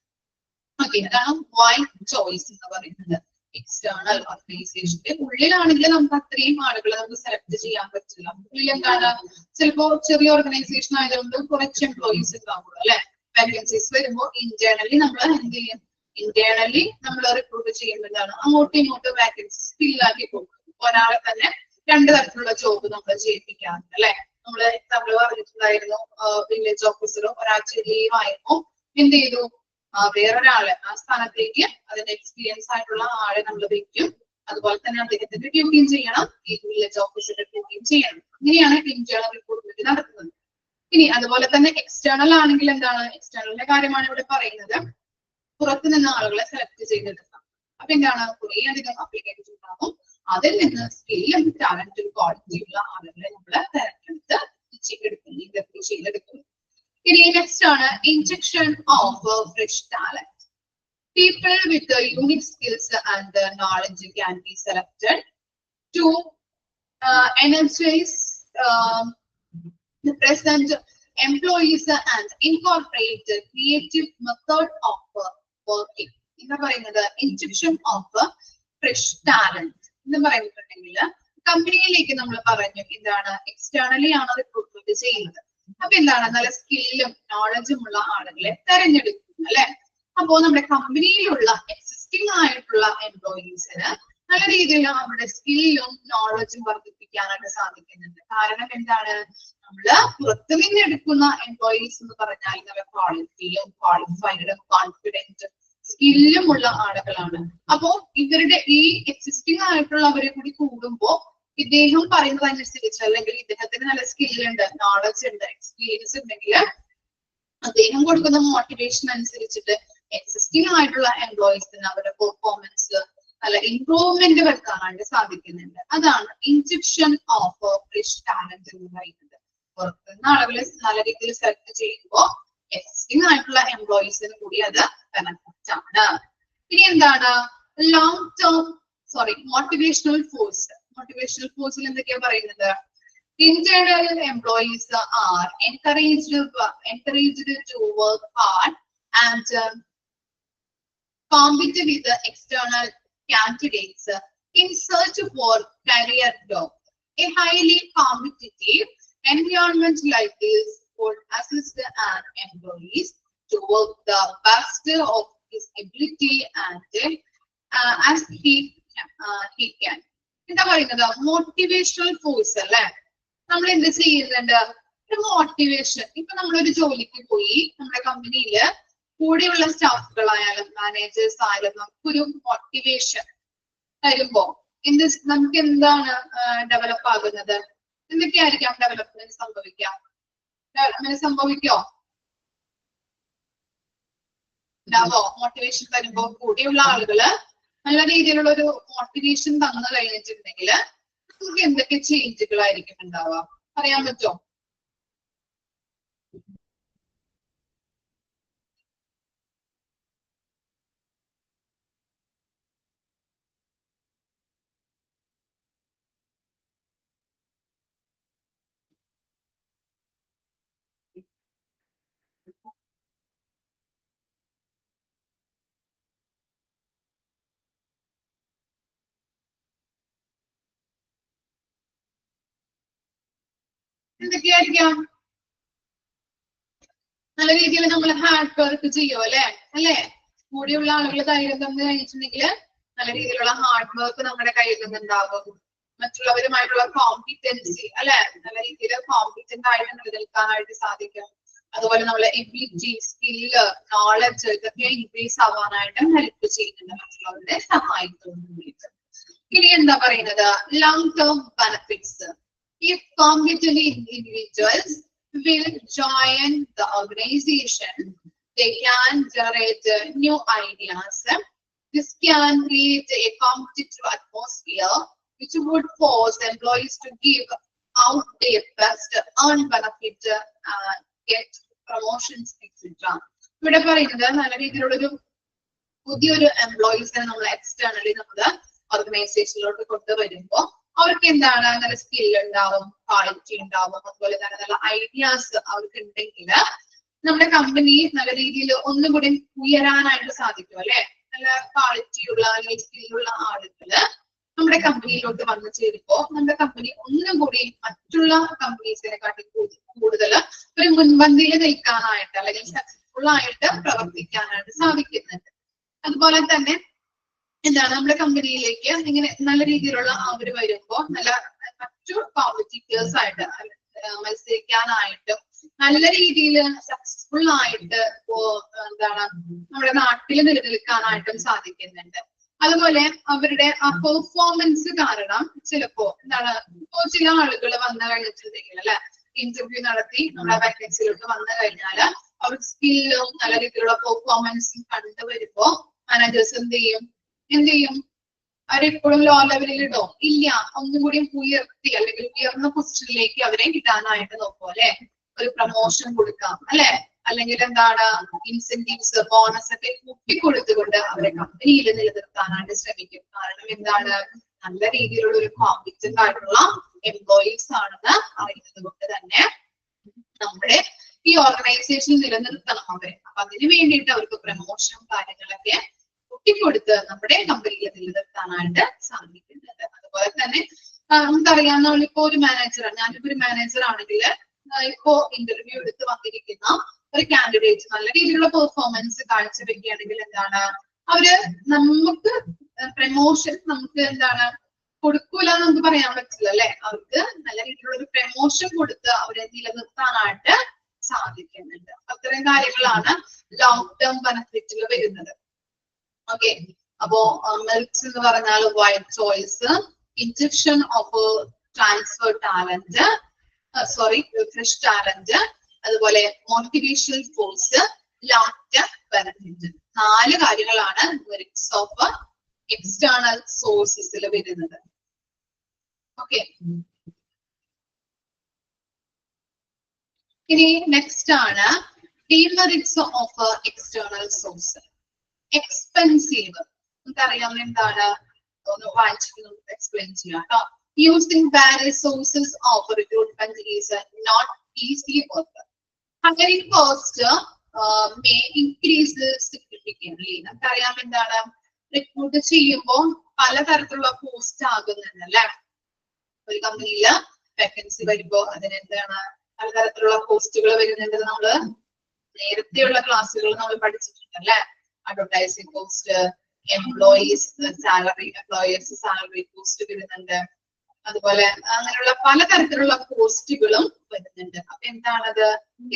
ഓക്കെ, അതാണ് വൈൽഡ് ചോയ്സ് എന്ന് പറയുന്നത്. എക്സ്റ്റേണൽ ഓർഗനൈസേഷന്റെ ഉള്ളിലാണെങ്കിൽ നമുക്ക് അത്രയും ആളുകളെ നമുക്ക് സെലക്ട് ചെയ്യാൻ പറ്റില്ല. ഉള്ളിൽ എന്താണ്, ചിലപ്പോ ചെറിയ ഓർഗനൈസേഷൻ ആയതുകൊണ്ട് കുറച്ച് എംപ്ലോയീസ് ഉണ്ടാവുള്ളൂ അല്ലെ. വേക്കൻസീസ് വരുമ്പോൾ ഇന്റേണലി നമ്മൾ എന്ത് ചെയ്യും? ഇന്റേണലി നമ്മൾ റിക്രൂട്ട് ചെയ്യുന്നതാണ് അങ്ങോട്ടും ഇങ്ങോട്ടും വേക്കൻസീസ് ഫില്ലാക്കി കൊടുക്കും. ഒരാളെ തന്നെ 2 തരത്തിലുള്ള ജോബ് നമ്മൾ ചെയ്യിപ്പിക്കാറുണ്ട് അല്ലെ. നമ്മള് എക്സാമ്പിൾ പറഞ്ഞിട്ടുണ്ടായിരുന്നു, വില്ലേജ് ഓഫീസറോ ഒരാഴ്ച ലീവ് ആയപ്പോ എന്ത് ചെയ്തു, വേറൊരാളെ ആ സ്ഥാനത്തേക്ക് അതിന്റെ എക്സ്പീരിയൻസ് ആയിട്ടുള്ള ആളെ നമ്മൾ വെക്കും. അതുപോലെ തന്നെ അദ്ദേഹത്തിന്റെ ഡ്യൂട്ടിയും ചെയ്യണം, ഈ വില്ലേജ് ഓഫീസറുടെ ഡ്യൂട്ടിയും ചെയ്യണം. അങ്ങനെയാണ് ഇന്റേണൽ റിക്രൂട്ട്മെന്റ് നടത്തുന്നത്. ഇനി അതുപോലെ തന്നെ എക്സ്റ്റേണൽ ആണെങ്കിൽ എന്താണ്, എക്സ്റ്റേണലിന്റെ കാര്യമാണ് ഇവിടെ പറയുന്നത്. പുറത്തു നിന്ന് ആളുകളെ സെലക്ട് ചെയ്തെടുക്കാം. അപ്പൊ എന്താണ്, കുറെ അധികം അപ്ലിക്കേഷൻസ് ഉണ്ടാകും. അതിൽ നിന്ന് സ്കില്ലും ടാലന്റും ക്വാളിറ്റിയുള്ള ആളുകളെ നമ്മൾ തിരഞ്ഞെടുത്ത് ഇന്റർവ്യൂ ചെയ്തെടുക്കും. ഇനി നെക്സ്റ്റ് ആണ് injection of fresh talent. People with unique skills and knowledge can be selected to energize the present employees and incorporate the creative method of working. എന്താ പറയുന്നത്, injection of fresh talent എന്ന് പറയുന്നുണ്ടെങ്കിൽ കമ്പനിയിലേക്ക് നമ്മൾ പറഞ്ഞു എന്താണ്, എക്സ്റ്റേണലി ആണ് റിക്രൂട്ട്മെന്റ് ചെയ്യുന്നത്. അപ്പൊ എന്താണ്, നല്ല സ്കില്ലും നോളജും ഉള്ള ആളുകളെ തെരഞ്ഞെടുക്കും അല്ലെ. അപ്പോ നമ്മുടെ കമ്പനിയിലുള്ള എക്സിസ്റ്റിംഗ് ആയിട്ടുള്ള എംപ്ലോയീസിന് നല്ല രീതിയിൽ അവരുടെ സ്കില്ലും നോളജും വർദ്ധിപ്പിക്കാനായിട്ട് സാധിക്കുന്നുണ്ട്. കാരണം എന്താണ്, നമ്മള് പുറത്തു നിന്ന് എടുക്കുന്ന എംപ്ലോയീസ് എന്ന് പറഞ്ഞാൽ നല്ല ക്വാളിറ്റിയും ക്വാളിഫൈഡും കോൺഫിഡൻറ്റും സ്കില്ലും ഉള്ള ആളുകളാണ്. അപ്പോ ഇവരുടെ ഈ എക്സിസ്റ്റിംഗ് ആയിട്ടുള്ളവരെ കൂടി കൂടുമ്പോ ഇദ്ദേഹം പറയുന്നതനുസരിച്ച് അല്ലെങ്കിൽ ഇദ്ദേഹത്തിന് നല്ല സ്കില്ലുണ്ട്, നോളജ് ഉണ്ട്, എക്സ്പീരിയൻസ് ഉണ്ടെങ്കിൽ അദ്ദേഹം കൊടുക്കുന്ന മോട്ടിവേഷൻ അനുസരിച്ചിട്ട് എക്സിസ്റ്റിംഗ് ആയിട്ടുള്ള എംപ്ലോയീസിന് അവരുടെ പെർഫോമൻസ് അല്ല ഇംപ്രൂവ്മെന്റ് വരുത്താനായിട്ട് സാധിക്കുന്നുണ്ട്. അതാണ് ഇൻജെക്ഷൻ ഓഫ് ഫ്രഷ് ടാലന്റ് എന്ന് പറയുന്നത്. പുറത്തുനിന്ന് ആളുകളെ നല്ല രീതിയിൽ സെലക്ട് ചെയ്യുമ്പോൾ എക്സിസ്റ്റിംഗ് ആയിട്ടുള്ള എംപ്ലോയീസിന് കൂടി അത് ബെനഫിറ്റ് ആണ്. ഇനി എന്താണ് മോട്ടിവേഷണൽ ഫോഴ്സ്. മോട്ടിവേഷണൽ ഫോഴ്സിൽ എന്തൊക്കെയാ പറയുന്നത്? Internal employees are encouraged to work hard and compete with the external candidates in search for career growth. A highly competitive environment like this would assist an employees to work the best of his ability and as he can. എന്താ പറയുന്നത്? Motivational force അല്ലേ? നമ്മൾ എന്ത് ചെയ്യുന്നുണ്ട്? ഒരു motivation. ഇപ്പൊ നമ്മളൊരു ജോലിക്ക് പോയി നമ്മുടെ കമ്പനിയില് കൂടെയുള്ള സ്റ്റാഫുകളായാലും മാനേജേഴ്സ് ആയാലും നമുക്കൊരു മോട്ടിവേഷൻ തരുമ്പോ നമുക്ക് എന്താണ് ഡെവലപ്പ് ആകുന്നത്? എന്തൊക്കെയായിരിക്കാം ഡെവലപ്മെന്റ് സംഭവിക്കാം? ഡെവലപ്മെന്റ് സംഭവിക്കോ? ഉണ്ടാവോ? മോട്ടിവേഷൻ തരുമ്പോ കൂടെയുള്ള ആളുകള് നല്ല രീതിയിലുള്ള ഒരു മോട്ടിവേഷൻ തന്നു കഴിഞ്ഞിട്ടുണ്ടെങ്കിൽ നമുക്ക് എന്തൊക്കെ ചേഞ്ചുകളായിരിക്കും ഉണ്ടാവുക? പറയാൻ പറ്റുമോ? എന്തൊക്കെയായിരിക്കാം? നല്ല രീതിയിൽ നമ്മൾ ഹാർഡ് വർക്ക് ചെയ്യും അല്ലേ? കൂടെയുള്ള ആളുകൾ ധൈര്യം തന്നു കഴിഞ്ഞിട്ടുണ്ടെങ്കിൽ നല്ല രീതിയിലുള്ള ഹാർഡ് വർക്ക് നമ്മുടെ കയ്യിൽ നിന്നുണ്ടാകും. മറ്റുള്ളവരുമായിട്ടുള്ള കോമ്പിറ്റൻസി അല്ലെ? നല്ല രീതിയിൽ കോമ്പിറ്റന്റ് ആയിട്ട് നിലനിൽക്കാനായിട്ട് സാധിക്കും. അതുപോലെ നമ്മളെ എബിലിറ്റി, സ്കില്ല്, നോളജ് ഇതൊക്കെ ഇൻക്രീസ് ആവാനായിട്ട് ഹെൽപ്പ് ചെയ്യുന്നുണ്ട് മറ്റുള്ളവരുടെ സഹായത്തോട് കൂടിയിട്ട്. ഇനി എന്താ പറയുന്നത്? Long term benefits. If competent individuals will join the organization, they can generate new ideas. This can create a competitive atmosphere which would force employees to give out their best, earn benefit, get promotions, etc. ഇവിടെ പറയുന്നത് നല്ല രീതിയിലുള്ളൊരു പുതിയൊരു എംപ്ലോയീസിനെ നമ്മൾ externally നമ്മൾ ഓർഗനൈസേഷനിലോട്ട് കൊണ്ടുവരുമ്പോ അവർക്ക് എന്താണ്? നല്ല സ്കിൽ ഉണ്ടാവും, ക്വാളിറ്റി ഉണ്ടാവും, അതുപോലെ തന്നെ നല്ല ഐഡിയാസ് അവർക്ക് ഉണ്ടെങ്കിൽ നമ്മുടെ കമ്പനി നല്ല രീതിയിൽ ഒന്നും കൂടി ഉയരാനായിട്ട് സാധിക്കും അല്ലെ? നല്ല ക്വാളിറ്റിയുള്ള അല്ലെങ്കിൽ സ്കില്ലുള്ള ആളുകള് നമ്മുടെ കമ്പനിയിലോട്ട് വന്നു ചേരുമ്പോ നമ്മുടെ കമ്പനി ഒന്നും കൂടി മറ്റുള്ള കമ്പനീസിനെക്കാട്ടി കൂടുതൽ ഒരു മുൻപന്തിയിൽ നിൽക്കാനായിട്ട് അല്ലെങ്കിൽ സക്സസ്ഫുൾ ആയിട്ട് പ്രവർത്തിക്കാനായിട്ട് സാധിക്കുന്നുണ്ട്. അതുപോലെ തന്നെ എന്താണ്? നമ്മുടെ കമ്പനിയിലേക്ക് ഇങ്ങനെ നല്ല രീതിയിലുള്ള അവര് വരുമ്പോ നല്ല മറ്റു കോമ്പറ്റീറ്റേഴ്സ് ആയിട്ട് മത്സരിക്കാനായിട്ടും നല്ല രീതിയിൽ സക്സസ്ഫുൾ ആയിട്ട് എന്താണ് നമ്മുടെ നാട്ടിൽ നിലനിൽക്കാനായിട്ടും സാധിക്കുന്നുണ്ട്. അതുപോലെ അവരുടെ ആ പെർഫോമൻസ് കാരണം ചിലപ്പോ എന്താണ് ചില ആളുകൾ വന്നു കഴിഞ്ഞിട്ടുണ്ടെങ്കിൽ അല്ലെ, ഇന്റർവ്യൂ നടത്തി നമ്മുടെ വാക്കൻസിയിലോട്ട് വന്നു കഴിഞ്ഞാല് അവർക്ക് സ്കില്ലും നല്ല രീതിയിലുള്ള പെർഫോമൻസും കണ്ടുവരുമ്പോ മാനേജേഴ്സ് എന്ത് ചെയ്യും? അവരെപ്പോഴും ലോ ലെവലിൽ ഇടോ? ഇല്ല, ഒന്നും കൂടി ഉയർത്തി അല്ലെങ്കിൽ ഉയർന്ന പൊസിഷനിലേക്ക് അവരെ കിട്ടാനായിട്ട് നോക്കും അല്ലെ? ഒരു പ്രൊമോഷൻ കൊടുക്കാം അല്ലെ? അല്ലെങ്കിൽ എന്താണ് ഇൻസെന്റീവ്സ്, ബോണസ് ഒക്കെ കൂട്ടിക്കൊടുത്തുകൊണ്ട് അവരെ കമ്പനിയിൽ നിലനിർത്താനായിട്ട് ശ്രമിക്കും. കാരണം എന്താണ്? നല്ല രീതിയിലുള്ള ഒരു കോമ്പറ്റന്റ് ആയിട്ടുള്ള എംപ്ലോയീസ് ആണെന്ന് അറിയുന്നത് കൊണ്ട് തന്നെ നമ്മുടെ ഈ ഓർഗനൈസേഷൻ നിലനിർത്തണം അവരെ. അപ്പൊ അതിനു വേണ്ടിയിട്ട് അവർക്ക് പ്രൊമോഷനും കാര്യങ്ങളൊക്കെ കൊടുത്ത് നമ്മുടെ കമ്പനിയിൽ നിലനിർത്താനായിട്ട് സാധിക്കുന്നുണ്ട്. അതുപോലെ തന്നെ നമുക്കറിയാവുന്ന ഇപ്പോ ഒരു മാനേജറാണ്, ഞാനിപ്പോ ഒരു മാനേജർ ആണെങ്കിൽ ഇപ്പോ ഇന്റർവ്യൂ എടുത്ത് വന്നിരിക്കുന്ന ഒരു കാൻഡിഡേറ്റ് നല്ല രീതിയിലുള്ള പെർഫോമൻസ് കാഴ്ചവെക്കുകയാണെങ്കിൽ എന്താണ് അവര് നമുക്ക് പ്രമോഷൻ നമുക്ക് എന്താണ് കൊടുക്കൂല എന്ന് നമുക്ക് പറയാൻ പറ്റില്ല അല്ലെ? അവർക്ക് നല്ല രീതിയിലുള്ള ഒരു പ്രമോഷൻ കൊടുത്ത് അവരെ നിലനിർത്താനായിട്ട് സാധിക്കുന്നുണ്ട്. അത്രയും കാര്യങ്ങളാണ് ലോങ് ടേം ബെനിഫിറ്റിൽ വരുന്നത്. ഓക്കെ, അപ്പോ മെറിറ്റ്സ് എന്ന് പറഞ്ഞാൽ wide choice, injection of transfer talent, fresh talent, അതുപോലെ മോട്ടിവേഷണൽ ഫോഴ്സ്, ലാറ്റർ ബെനിഫിറ്റ്. 4 കാര്യങ്ങളാണ് മെറിറ്റ്സ് ഓഫ് എക്സ്റ്റേണൽ സോഴ്സസിൽ വരുന്നത്. ഓക്കെ, ഇനി നെക്സ്റ്റ് ആണ് demerits of external source. Expensive, നമുക്കറിയാവുന്ന എന്താണ്, ഒന്ന് വായിച്ചിട്ട് എക്സ്പ്ലെയിൻ ചെയ്യാം കേട്ടോ. Using various sources of recruitment is not easy work. Hiring cost may increase significantly. നമുക്കറിയാം എന്താണ്, റിക്രൂട്ട് ചെയ്യുമ്പോൾ പലതരത്തിലുള്ള കോസ്റ്റ് ആകുന്നുണ്ട് അല്ലെ. ഒരു കമ്പനിയില് വേക്കൻസി വരുമ്പോ അതിനെന്താണ് പലതരത്തിലുള്ള കോസ്റ്റുകൾ വരുന്നുണ്ട്. നമ്മള് നേരത്തെയുള്ള ക്ലാസ്സുകൾ നമ്മൾ പഠിച്ചിട്ടുണ്ട് അല്ലെ. Advertising cost, employees salary cost വരുന്നുണ്ട്. അതുപോലെ അങ്ങനെയുള്ള പലതരത്തിലുള്ള കോസ്റ്റുകളും വരുന്നുണ്ട്. അപ്പൊ എന്താണത്,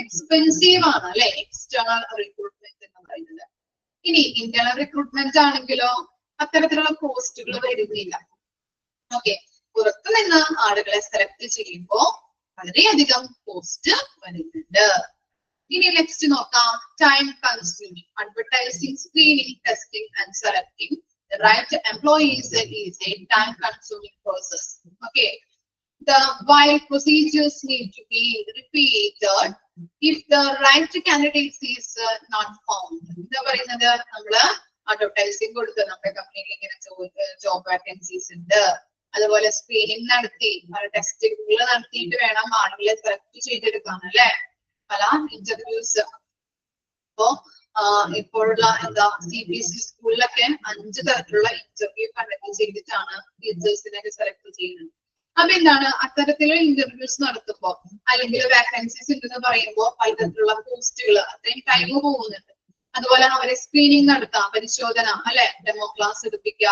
എക്സ്പെൻസീവ് ആണ് അല്ലെ എക്സ്റ്റേണൽ റിക്രൂട്ട്മെന്റ് എന്ന് പറയുന്നത്. ഇനി ഇന്റേണൽ റിക്രൂട്ട്മെന്റ് ആണെങ്കിലോ അത്തരത്തിലുള്ള കോസ്റ്റുകൾ വരുന്നില്ല. ഓക്കെ, പുറത്തു നിന്ന് ആളുകളെ സെലക്ട് ചെയ്യുമ്പോൾ വളരെയധികം കോസ്റ്റ് വരുന്നുണ്ട്. ഇനി നെക്സ്റ്റ് നോക്കാം, time consuming. Advertising, screening, testing and selecting the right employees is a time consuming process. Okay, while procedures need to be repeated if the right candidate is not found. എന്താ പറയുന്നത്, നമ്മള് advertising കൊടുത്ത് നമ്മുടെ കമ്പനിയിൽ ഇങ്ങനെ job vacancies ഉണ്ട്, അതുപോലെ screening നടത്തി ടെസ്റ്റുകൾ നടത്തിയിട്ട് വേണം ആളുകളെ സെലക്ട് ചെയ്തെടുക്കാൻ അല്ലെ, പല ഇന്റർവ്യൂസ്. അപ്പോ ഇപ്പോഴുള്ള എന്താ CBSE സ്കൂളിലൊക്കെ 5 തരത്തിലുള്ള ഇന്റർവ്യൂ കണ്ടക്ട് ചെയ്തിട്ടാണ് ടീച്ചേഴ്സിനൊക്കെ സെലക്ട് ചെയ്യുന്നത്. അപ്പൊ എന്താണ്, അത്തരത്തിലുള്ള ഇന്റർവ്യൂസ് നടത്തുമ്പോൾ അല്ലെങ്കിൽ വാക്കൻസീസ് ഉണ്ടെന്ന് പറയുമ്പോൾ പലതരത്തിലുള്ള പോസ്റ്റുകൾ അത്രയും ടൈം പോകുന്നുണ്ട്. അതുപോലെ അവരെ സ്ക്രീനിങ് നടത്താം, പരിശോധന അല്ലെ, ഡെമോ ക്ലാസ് എടുപ്പിക്കുക,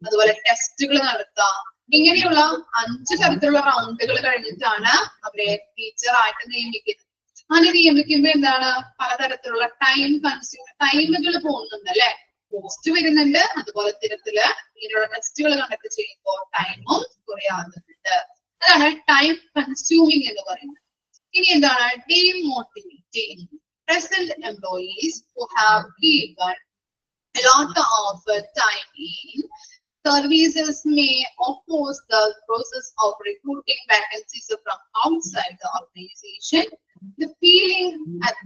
അതുപോലെ ടെസ്റ്റുകൾ നടത്താം. ഇങ്ങനെയുള്ള 5 തരത്തിലുള്ള റൗണ്ടുകൾ കഴിഞ്ഞിട്ടാണ് അവരെ ടീച്ചറായിട്ട് നിയമിക്കുന്നത്. അങ്ങനെ നിയമിക്കുമ്പോ എന്താണ്, പലതരത്തിലുള്ള ടൈമുകൾ പോകുന്നുണ്ട് അല്ലെ, പോസ്റ്റ് വരുന്നുണ്ട്. അതുപോലെ തരത്തില് ഇങ്ങനെയുള്ള ടെസ്റ്റുകൾ കണ്ടക്ട് ചെയ്യുമ്പോൾ ടൈമും കുറെ ആകുന്നുണ്ട്. അതാണ് ടൈം കൺസ്യൂമിങ് എന്ന് പറയുന്നത്. ഇനി എന്താണ്, demotivating. Present employees who have given a lot of time in services may oppose the process of recruiting vacancies from outside the organization. The feeling that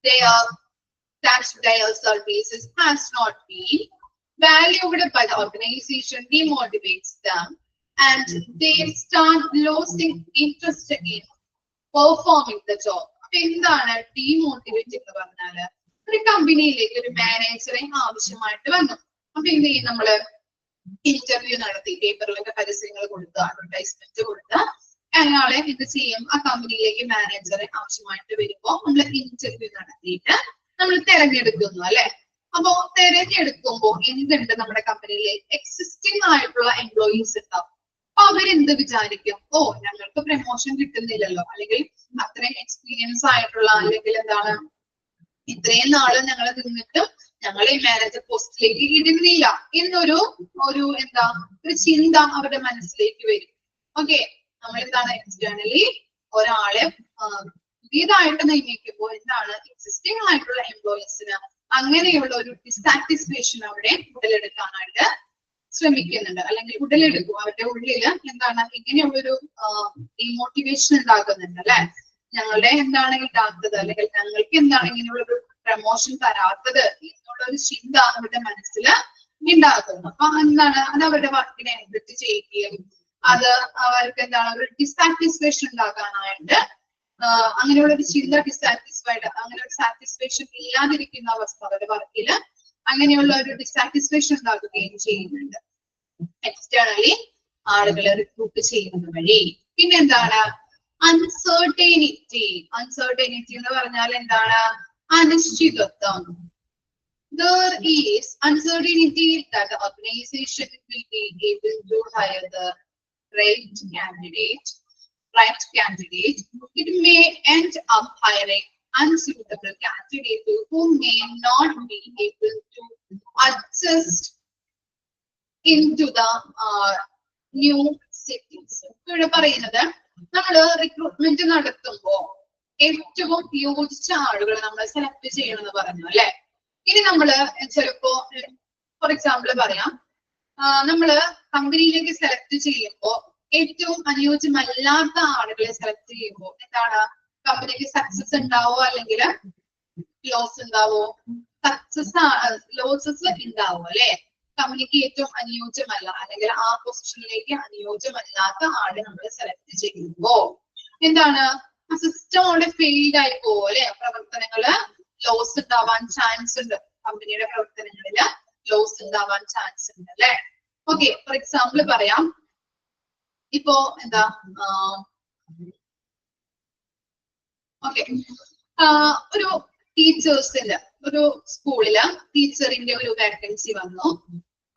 their services has not been valued by the organization demotivates them, and they start losing interest in performing the job. എന്താണ് demotivate എന്ന് പറഞ്ഞാല്, ഒരു കമ്പനിയിലേക്ക് ഒരു മാനേജറെ ആവശ്യമായിട്ട് വന്നു. അപ്പൊ എന്ത് ചെയ്യും, നമ്മള് ഇന്റർവ്യൂ നടത്തി പേപ്പറിലൊക്കെ പരസ്യങ്ങൾ കൊടുത്ത് അഡ്വർടൈസ്മെന്റ് കൊടുത്ത് അയാളെ എന്ത് ചെയ്യും, ആ കമ്പനിയിലേക്ക് മാനേജറെ ആവശ്യമായിട്ട് വരുമ്പോ നമ്മൾ ഇന്റർവ്യൂ നടത്തിയിട്ട് നമ്മൾ തിരഞ്ഞെടുക്കുന്നു അല്ലെ. അപ്പോ തിരഞ്ഞെടുക്കുമ്പോ എന്തുണ്ട്, നമ്മുടെ കമ്പനിയിലെ എക്സിസ്റ്റിംഗ് ആയിട്ടുള്ള എംപ്ലോയീസ് ഉണ്ടാവും. അപ്പൊ അവരെന്ത് വിചാരിക്കും, ഓ ഞങ്ങൾക്ക് പ്രമോഷൻ കിട്ടുന്നില്ലല്ലോ, അല്ലെങ്കിൽ അത്രയും എക്സ്പീരിയൻസ് ആയിട്ടുള്ള അല്ലെങ്കിൽ എന്താണ് ഇത്രയും നാള് ഞങ്ങൾ നിന്നിട്ടും ഞങ്ങളെ മാനേജർ പോസ്റ്റിലേക്ക് ഇടുന്നില്ല എന്നൊരു എന്താ ഒരു ചിന്ത അവരുടെ മനസ്സിലേക്ക് വരും. ഓക്കെ, നമ്മൾ എന്താണ് എക്സ്റ്റേണലി ഒരാളെ പുതിയതായിട്ട് നിയമിക്കുമ്പോൾ എന്താണ് എക്സിസ്റ്റിംഗ് ആയിട്ടുള്ള എംപ്ലോയീസിന് അങ്ങനെയുള്ള ഒരു ഡിസാറ്റിസ്ഫാക്ഷൻ അവിടെ ഉടലെടുക്കാനായിട്ട് ശ്രമിക്കുന്നുണ്ട്, അല്ലെങ്കിൽ ഉടലെടുക്കും. അവരുടെ ഉള്ളില് എന്താണ് ഇങ്ങനെയുള്ളൊരു ഡിമോട്ടിവേഷൻ ഉണ്ടാകുന്നുണ്ട് അല്ലെ. ഞങ്ങളുടെ എന്താണ് കിട്ടാത്തത്, അല്ലെങ്കിൽ ഞങ്ങൾക്ക് എന്താണ് ഇങ്ങനെയുള്ളൊരു പ്രമോഷൻ തരാത്തത് എന്നുള്ള ഒരു ചിന്ത അവരുടെ മനസ്സിൽ ഉണ്ടാകുന്നു. അപ്പൊ എന്താണ് അത് അവരുടെ വർക്കിനെ എഫക്ട് ചെയ്യുകയും അത് അവർക്ക് എന്താണ് ഒരു ഡിസാറ്റിസ്ഫാക്ഷൻ ഉണ്ടാക്കാനായിട്ട് അങ്ങനെയുള്ള ഒരു ചിന്ത ഡിസാറ്റിസ്ഫൈഡ്, അങ്ങനെ ഒരു സാറ്റിസ്ഫാക്ഷൻ ഇല്ലാതിരിക്കുന്ന അവസ്ഥ അവരുടെ വർക്കില് അങ്ങനെയുള്ള ഒരു ഡിസാറ്റിസ്ഫാക്ഷൻ ഉണ്ടാക്കുകയും ചെയ്യുന്നുണ്ട് എക്സ്റ്റേണലി ആളുകളെ റിക്രൂട്ട് ചെയ്യുന്നത് വഴി. പിന്നെ എന്താണ് അൺസർട്ടനിറ്റി. അൺസർട്ടനിറ്റി എന്ന് പറഞ്ഞാൽ എന്താണ്, അനിശ്ചിതത്വം. There is uncertainty that the organization will be able to hire the right candidate. It may end up hiring unsuitable candidate who may not be able to adjust into the new settings. ഇവിടെ പറയുന്നത് നമ്മള് recruitment നടത്തുമ്പോ ഏറ്റവും യോജിച്ച ആളുകൾ നമ്മൾ select ചെയ്യണമെന്ന് പറഞ്ഞു അല്ലെ. ഇനി നമ്മള് ചിലപ്പോ ഫോർ എക്സാമ്പിൾ പറയാം, നമ്മള് കമ്പനിയിലേക്ക് സെലക്ട് ചെയ്യുമ്പോൾ ഏറ്റവും അനുയോജ്യമല്ലാത്ത ആളുകളെ സെലക്ട് ചെയ്യുമ്പോൾ എന്താണ്, കമ്പനിക്ക് സക്സസ് ഉണ്ടാവോ അല്ലെങ്കിൽ ലോസ് ഉണ്ടാവോ? ലോസസ് ഉണ്ടാവോ അല്ലെ. കമ്പനിക്ക് ഏറ്റവും അനുയോജ്യമല്ല അല്ലെങ്കിൽ ആ പൊസിഷനിലേക്ക് അനുയോജ്യമല്ലാത്ത ആളെ നമ്മൾ സെലക്ട് ചെയ്യുമ്പോ എന്താണ്, ആ സിസ്റ്റം അവിടെ ഫെയിൽഡ് ആയി പോകും അല്ലെ. പ്രവർത്തനങ്ങള് ലോസ് ഉണ്ടാവാൻ ചാൻസ് ഉണ്ട്, കമ്പനിയുടെ പ്രവർത്തനങ്ങളില് ലോസ് ഉണ്ടാവാൻ ചാൻസ് ഉണ്ട് അല്ലെ. ഓക്കെ, ഫോർ എക്സാമ്പിൾ പറയാം, ഇപ്പോ എന്താ ഓക്കെ ഒരു ടീച്ചേഴ്സിന്റെ ഒരു സ്കൂളില് ടീച്ചറിന്റെ ഒരു വേക്കൻസി വന്നു.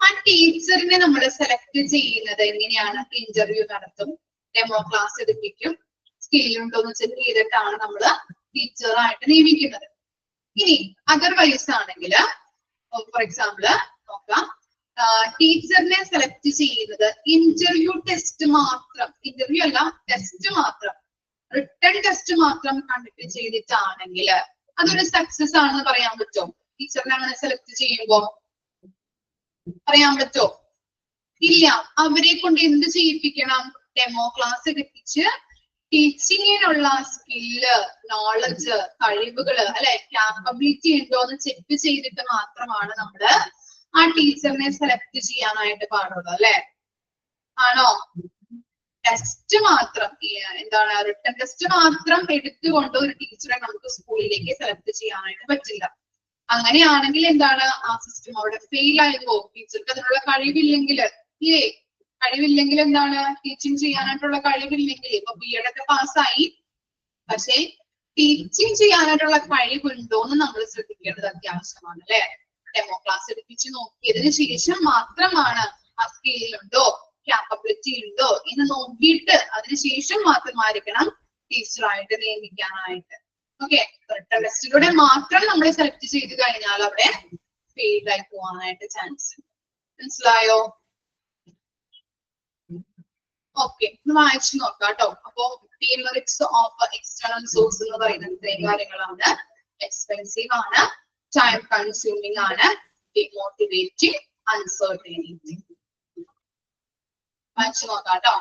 ആ ടീച്ചറിനെ നമ്മൾ സെലക്ട് ചെയ്യുന്നത് എങ്ങനെയാണ്? ഇന്റർവ്യൂ നടത്തും, ഡെമോ ക്ലാസ് എടുപ്പിക്കും, സ്കില്ലുണ്ടോ എന്ന് ചെക്ക് ചെയ്തിട്ടാണ് നമ്മൾ ടീച്ചറായിട്ട് നിയമിക്കുന്നത്. ഇനി അതർവൈസ് ആണെങ്കിൽ ഫോർ എക്സാമ്പിൾ നോക്കാം, ടീച്ചറിനെ സെലക്ട് ചെയ്യുന്നത് ഇന്റർവ്യൂ ടെസ്റ്റ് മാത്രം, ഇന്റർവ്യൂ അല്ല ടെസ്റ്റ് മാത്രം, റിട്ടേൺ ടെസ്റ്റ് മാത്രം കണ്ടക്ട് ചെയ്തിട്ടാണെങ്കിൽ അതൊരു സക്സസ് ആണെന്ന് പറയാൻ പറ്റുമോ? ടീച്ചറിനെ അങ്ങനെ സെലക്ട് ചെയ്യുമ്പോ പറയാൻ പറ്റുമോ? ഇല്ല. അവരെ കൊണ്ട് എന്ത് ചെയ്യിപ്പിക്കണം? ഡെമോ ക്ലാസ് എടുപ്പിച്ച് ടീച്ചിങ്ങിനുള്ള സ്കില്ല്, നോളജ്, കഴിവുകള് അല്ലെ, ക്യാപ്പബിലിറ്റി ഉണ്ടോ എന്ന് ചെക്ക് ചെയ്തിട്ട് മാത്രമാണ് നമ്മള് ആ ടീച്ചറിനെ സെലക്ട് ചെയ്യാനായിട്ട് പാടുള്ളൂ അല്ലെ. ആണോ? ടെസ്റ്റ് മാത്രം, എന്താണ് റിട്ടേൺ ടെസ്റ്റ് മാത്രം എടുത്തുകൊണ്ട് ഒരു ടീച്ചറെ നമുക്ക് സ്കൂളിലേക്ക് സെലക്ട് ചെയ്യാനായിട്ട് പറ്റില്ല. അങ്ങനെയാണെങ്കിൽ എന്താണ്, ആ സിസ്റ്റം അവിടെ ഫെയിൽ ആയി പോകും. ടീച്ചർക്ക് അതിനുള്ള കഴിവില്ലെങ്കിൽ, ഇല്ലേ, കഴിവില്ലെങ്കിൽ എന്താണ്, ടീച്ചിങ് ചെയ്യാനായിട്ടുള്ള കഴിവില്ലെങ്കിൽ, ഇപ്പൊ B.Ed ഒക്കെ പാസ്സായി, പക്ഷെ ടീച്ചിങ് ചെയ്യാനായിട്ടുള്ള കഴിവുണ്ടോ എന്ന് നമ്മൾ ശ്രദ്ധിക്കേണ്ടത് അത്യാവശ്യമാണ് അല്ലെ. ഡെമോ ക്ലാസ് എടുപ്പിച്ച് നോക്കിയതിനു ശേഷം മാത്രമാണ് ആ സ്കില്ലുണ്ടോ, ക്യാപ്പബിലിറ്റി ഉണ്ടോ എന്ന് നോക്കിയിട്ട് അതിനുശേഷം മാത്രമായിരിക്കണം ടീച്ചറായിട്ട് നിയമിക്കാനായിട്ട്. ഓക്കെ, റിട്ടേൺ ടെസ്റ്റിലൂടെ മാത്രം നമ്മൾ സെലക്ട് ചെയ്ത് കഴിഞ്ഞാൽ അവിടെ ഫെയിൽ ആയി പോകാനായിട്ട് ചാൻസ്. മനസ്സിലായോ? ഓക്കെ, ഒന്ന് വായിച്ചു നോക്കാം കേട്ടോ. അപ്പോ ഡീമെറിറ്റ്സ് ഓഫ് എക്സ്റ്റേണൽ സോഴ്സ് എന്ന് പറയുന്നത് ഇത്രയും കാര്യങ്ങളാണ്. എക്സ്പെൻസീവ് ആണ്, ടൈം കൺസ്യൂമിംഗ് ആണ്, ഡിമോട്ടിവേറ്റിംഗ്, അൺസർട്ടനിറ്റി. വായിച്ചു നോക്കാം കേട്ടോ.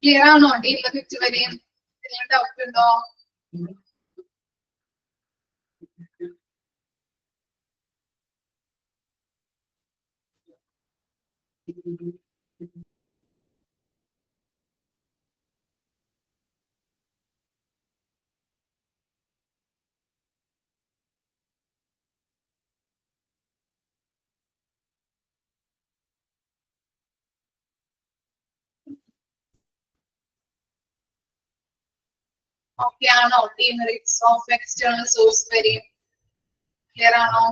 ക്ലിയർ ആണോ? ഡീമെറിറ്റ് വരെയും എന്തെങ്കിലും ഡൗട്ട് ഉണ്ടോ? ഓക്കെ ആണോ? ഡീമെറിറ്റ്സ് ഓഫ് എക്സ്റ്റേണൽ സോഴ്സ് വരെയും ക്ലിയർ ആണോ?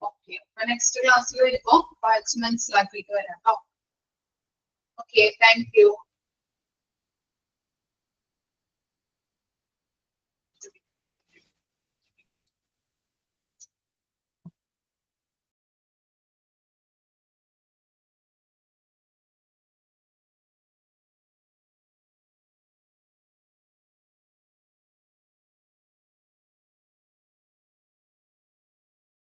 ഓക്കെ, നെക്സ്റ്റ് ക്ലാസ്സിൽ വരുമ്പോ വായിച്ച് മനസ്സിലാക്കിയിട്ട് വരാം കേട്ടോ. Okay, thank you.